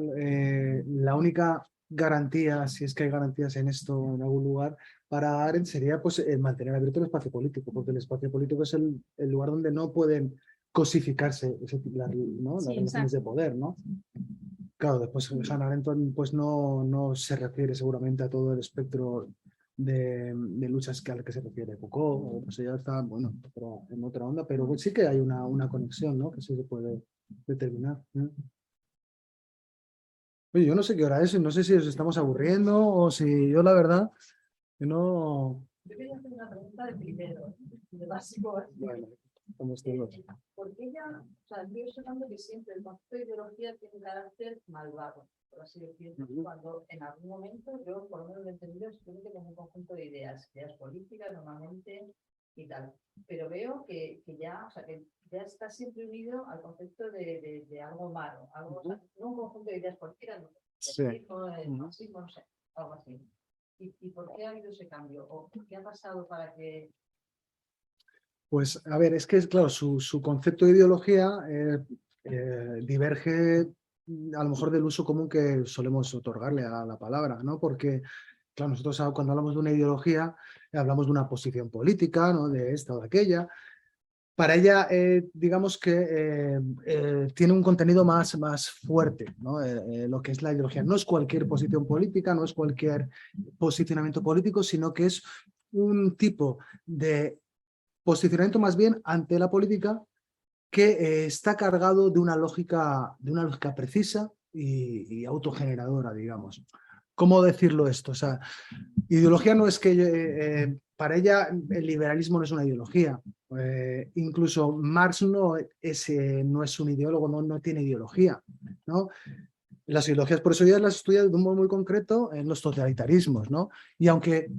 la única garantía, si es que hay garantías en esto en algún lugar, para Arendt sería pues el mantener abierto el espacio político, porque el espacio político es el lugar donde no pueden cosificarse ¿no? Las relaciones de poder, ¿no? Claro, después Hannah Arendt pues no se refiere seguramente a todo el espectro de luchas al que se refiere Foucault, pues ya está, bueno, en otra onda, pero sí que hay una conexión, ¿no? Que sí se puede determinar. Oye, yo no sé qué hora es, no sé si os estamos aburriendo o si yo la verdad que no... Yo quería hacer una pregunta de primero, de básico. Bueno, estamos todos. Porque ella, o sea, yo estoy hablando que siempre el concepto de ideología tiene un carácter malvado, por así decirlo, cuando en algún momento yo, por lo menos lo he entendido, es que tengo un conjunto de ideas políticas normalmente y tal, pero veo que ya, o sea, que ya está siempre unido al concepto de algo malo, algo, o sea, no un conjunto de ideas políticas, el marxismo, no sé, algo así. ¿Y por qué ha habido ese cambio? ¿O qué ha pasado para que...? Pues, a ver, es que, claro, su concepto de ideología diverge a lo mejor del uso común que solemos otorgarle a la palabra, ¿no? Porque, claro, nosotros cuando hablamos de una ideología, hablamos de una posición política, ¿no? De esta o de aquella. Para ella, digamos que tiene un contenido más fuerte, ¿no? Lo que es la ideología. No es cualquier posición política, no es cualquier posicionamiento político, sino que es un tipo de posicionamiento más bien ante la política que está cargado de una lógica precisa y autogeneradora, digamos. ¿Cómo decirlo esto? O sea, ideología no es que para ella el liberalismo no es una ideología. Incluso Marx no es un ideólogo, no tiene ideología, ¿no? Las ideologías, por eso ella las estudia de un modo muy concreto en los totalitarismos, ¿no? Y aunque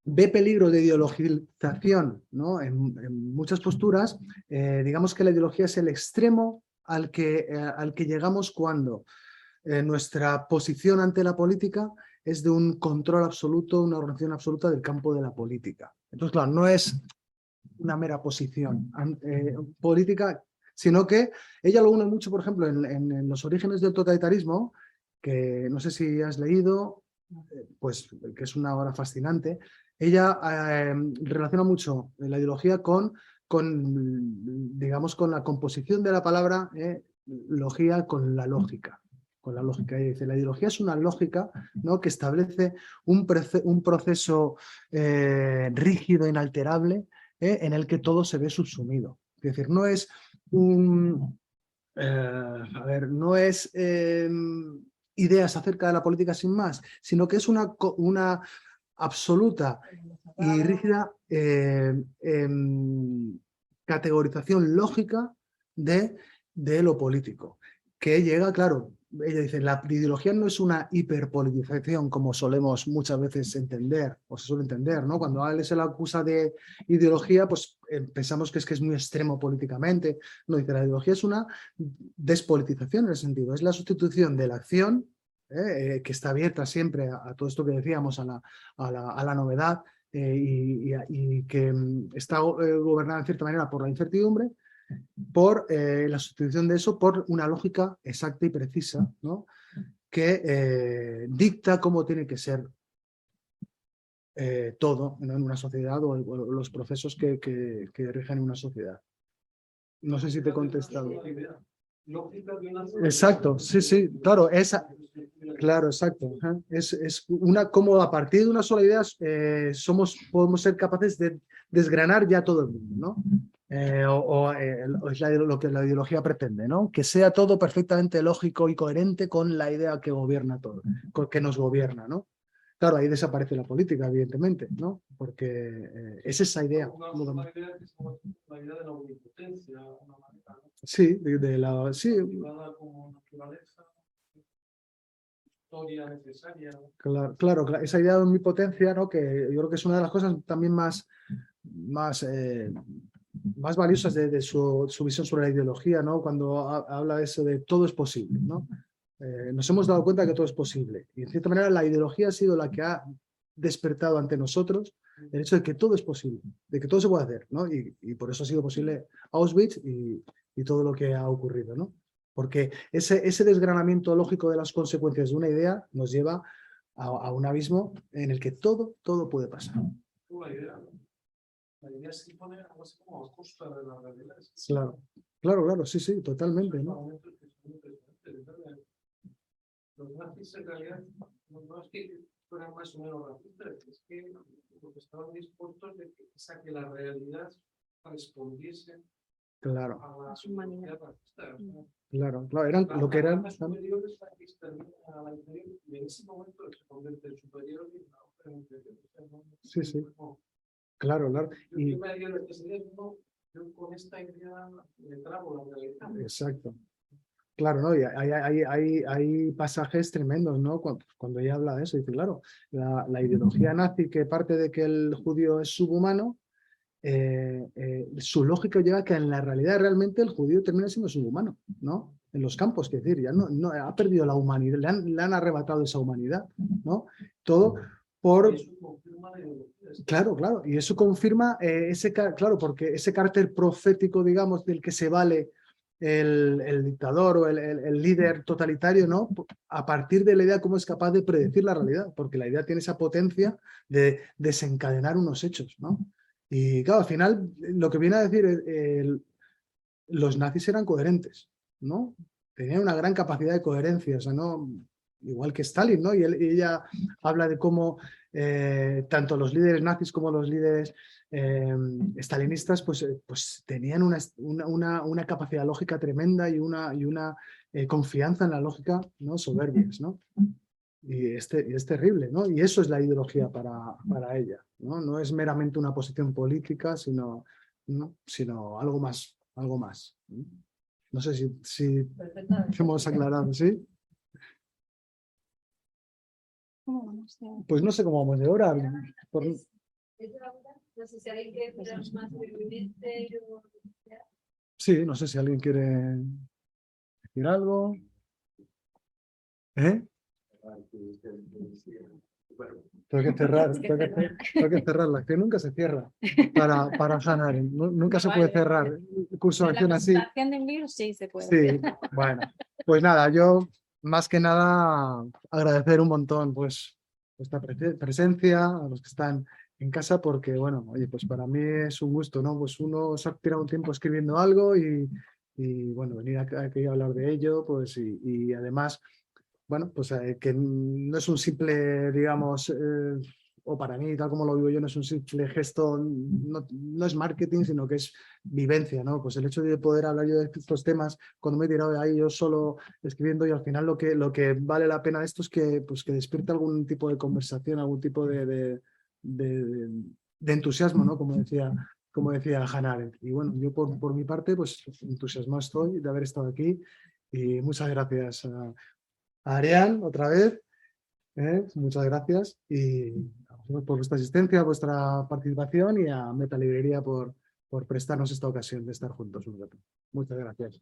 ve peligro de ideologización, ¿no? en muchas posturas, digamos que la ideología es el extremo al que llegamos cuando nuestra posición ante la política es de un control absoluto, una organización absoluta del campo de la política. Entonces, claro, no es una mera posición política, sino que ella lo une mucho, por ejemplo, en los orígenes del totalitarismo, que no sé si has leído, pues que es una obra fascinante. Ella relaciona mucho la ideología con digamos, con la composición de la palabra logía con la lógica. Con la lógica. Y dice, la ideología es una lógica, ¿no? Que establece un proceso rígido, inalterable, en el que todo se ve subsumido. Es decir, no es un... no es ideas acerca de la política sin más, sino que es una absoluta y rígida categorización lógica de lo político, que llega, claro, ella dice, la ideología no es una hiperpolitización como solemos muchas veces entender, o se suele entender, ¿no? Cuando a él se le acusa de ideología, pues pensamos que es muy extremo políticamente. No, dice, la ideología es una despolitización en ese sentido, es la sustitución de la acción, que está abierta siempre a todo esto que decíamos, a la novedad, y que está gobernada en cierta manera por la incertidumbre, por la sustitución de eso por una lógica exacta y precisa, ¿no? Que dicta cómo tiene que ser todo, ¿no? En una sociedad o los procesos que rigen una sociedad. No sé si te he contestado. Exacto, sí, sí, claro, claro, exacto. Es una, como a partir de una sola idea podemos ser capaces de desgranar ya todo el mundo, ¿no? Es lo que la ideología pretende, ¿no? Que sea todo perfectamente lógico y coherente con la idea que gobierna todo, que nos gobierna, ¿no? Claro, ahí desaparece la política, evidentemente, ¿no? Porque es esa idea. Una idea que es la idea de la omnipotencia, una manera, ¿no? Sí, sí. Como naturaleza, historia necesaria. Claro, esa idea de omnipotencia, ¿no? Que yo creo que es una de las cosas también más valiosas de su visión sobre la ideología, ¿no? Cuando habla de eso de todo es posible, ¿no? Nos hemos dado cuenta que todo es posible. Y en cierta manera la ideología ha sido la que ha despertado ante nosotros el hecho de que todo es posible, de que todo se puede hacer, ¿no? Y por eso ha sido posible Auschwitz y todo lo que ha ocurrido, ¿no? Porque ese desgranamiento lógico de las consecuencias de una idea nos lleva a un abismo en el que todo puede pasar. La idea se pone algo así como a costa de la realidad. Claro, sí, totalmente, ¿no? Los nazis en realidad no es que fueran más o menos racistas, es que porque estaban dispuestos de que la realidad respondiese a la humanidad racista. Claro, eran lo que eran. Superior es la que extermina a la inferior y en ese momento se convierte en superior y en la otra en inferior. Sí. Claro. Yo con esta idea me trago la realidad. Exacto. Claro, ¿no? Y hay pasajes tremendos, ¿no? Cuando ella habla de eso, dice, claro, la ideología nazi que parte de que el judío es subhumano, su lógica lleva a que en la realidad realmente el judío termina siendo subhumano, ¿no? En los campos, es decir, ya no ha perdido la humanidad, le han arrebatado esa humanidad, ¿no? Todo por... Claro, y eso confirma porque ese carácter profético, digamos, del que se vale el dictador o el líder totalitario, ¿no? A partir de la idea cómo es capaz de predecir la realidad, porque la idea tiene esa potencia de desencadenar unos hechos, ¿no? Y claro, al final lo que viene a decir los nazis eran coherentes, ¿no? Tenían una gran capacidad de coherencia, o sea, ¿no? Igual que Stalin, ¿no? Y ella habla de cómo tanto los líderes nazis como los líderes stalinistas pues tenían una capacidad lógica tremenda y una confianza en la lógica, ¿no? Soberbias, ¿no? Y es terrible, ¿no? Y eso es la ideología para ella, ¿no? No es meramente una posición política, sino algo más, algo más. No sé si hemos aclarado, ¿sí? Pues no sé cómo vamos de hora. No sé si alguien quiere esperar más brevemente. Sí, no sé si alguien quiere decir algo. Tengo que cerrarla, que nunca se cierra para sanar. Nunca se puede cerrar el curso de acción así. La presentación de un libro sí se puede. Sí, bueno, pues nada, yo más que nada agradecer un montón pues vuestra presencia, a los que están en casa, porque bueno, oye, pues para mí es un gusto, ¿no? Pues uno se ha tirado un tiempo escribiendo algo y bueno, venir aquí a hablar de ello, pues y además, bueno, pues que no es un simple, digamos, o para mí, tal como lo vivo yo, no es un simple gesto, no es marketing, sino que es vivencia, ¿no? Pues el hecho de poder hablar yo de estos temas, cuando me he tirado de ahí yo solo escribiendo, y al final lo que vale la pena de esto es que, pues, que despierte algún tipo de conversación, algún tipo de entusiasmo, ¿no? Como decía Hannah Arendt. Y bueno, yo por mi parte, pues entusiasmado estoy de haber estado aquí, y muchas gracias a Arián otra vez. Muchas gracias y por vuestra asistencia, vuestra participación, y a Metalibrería por prestarnos esta ocasión de estar juntos un rato. Muchas gracias.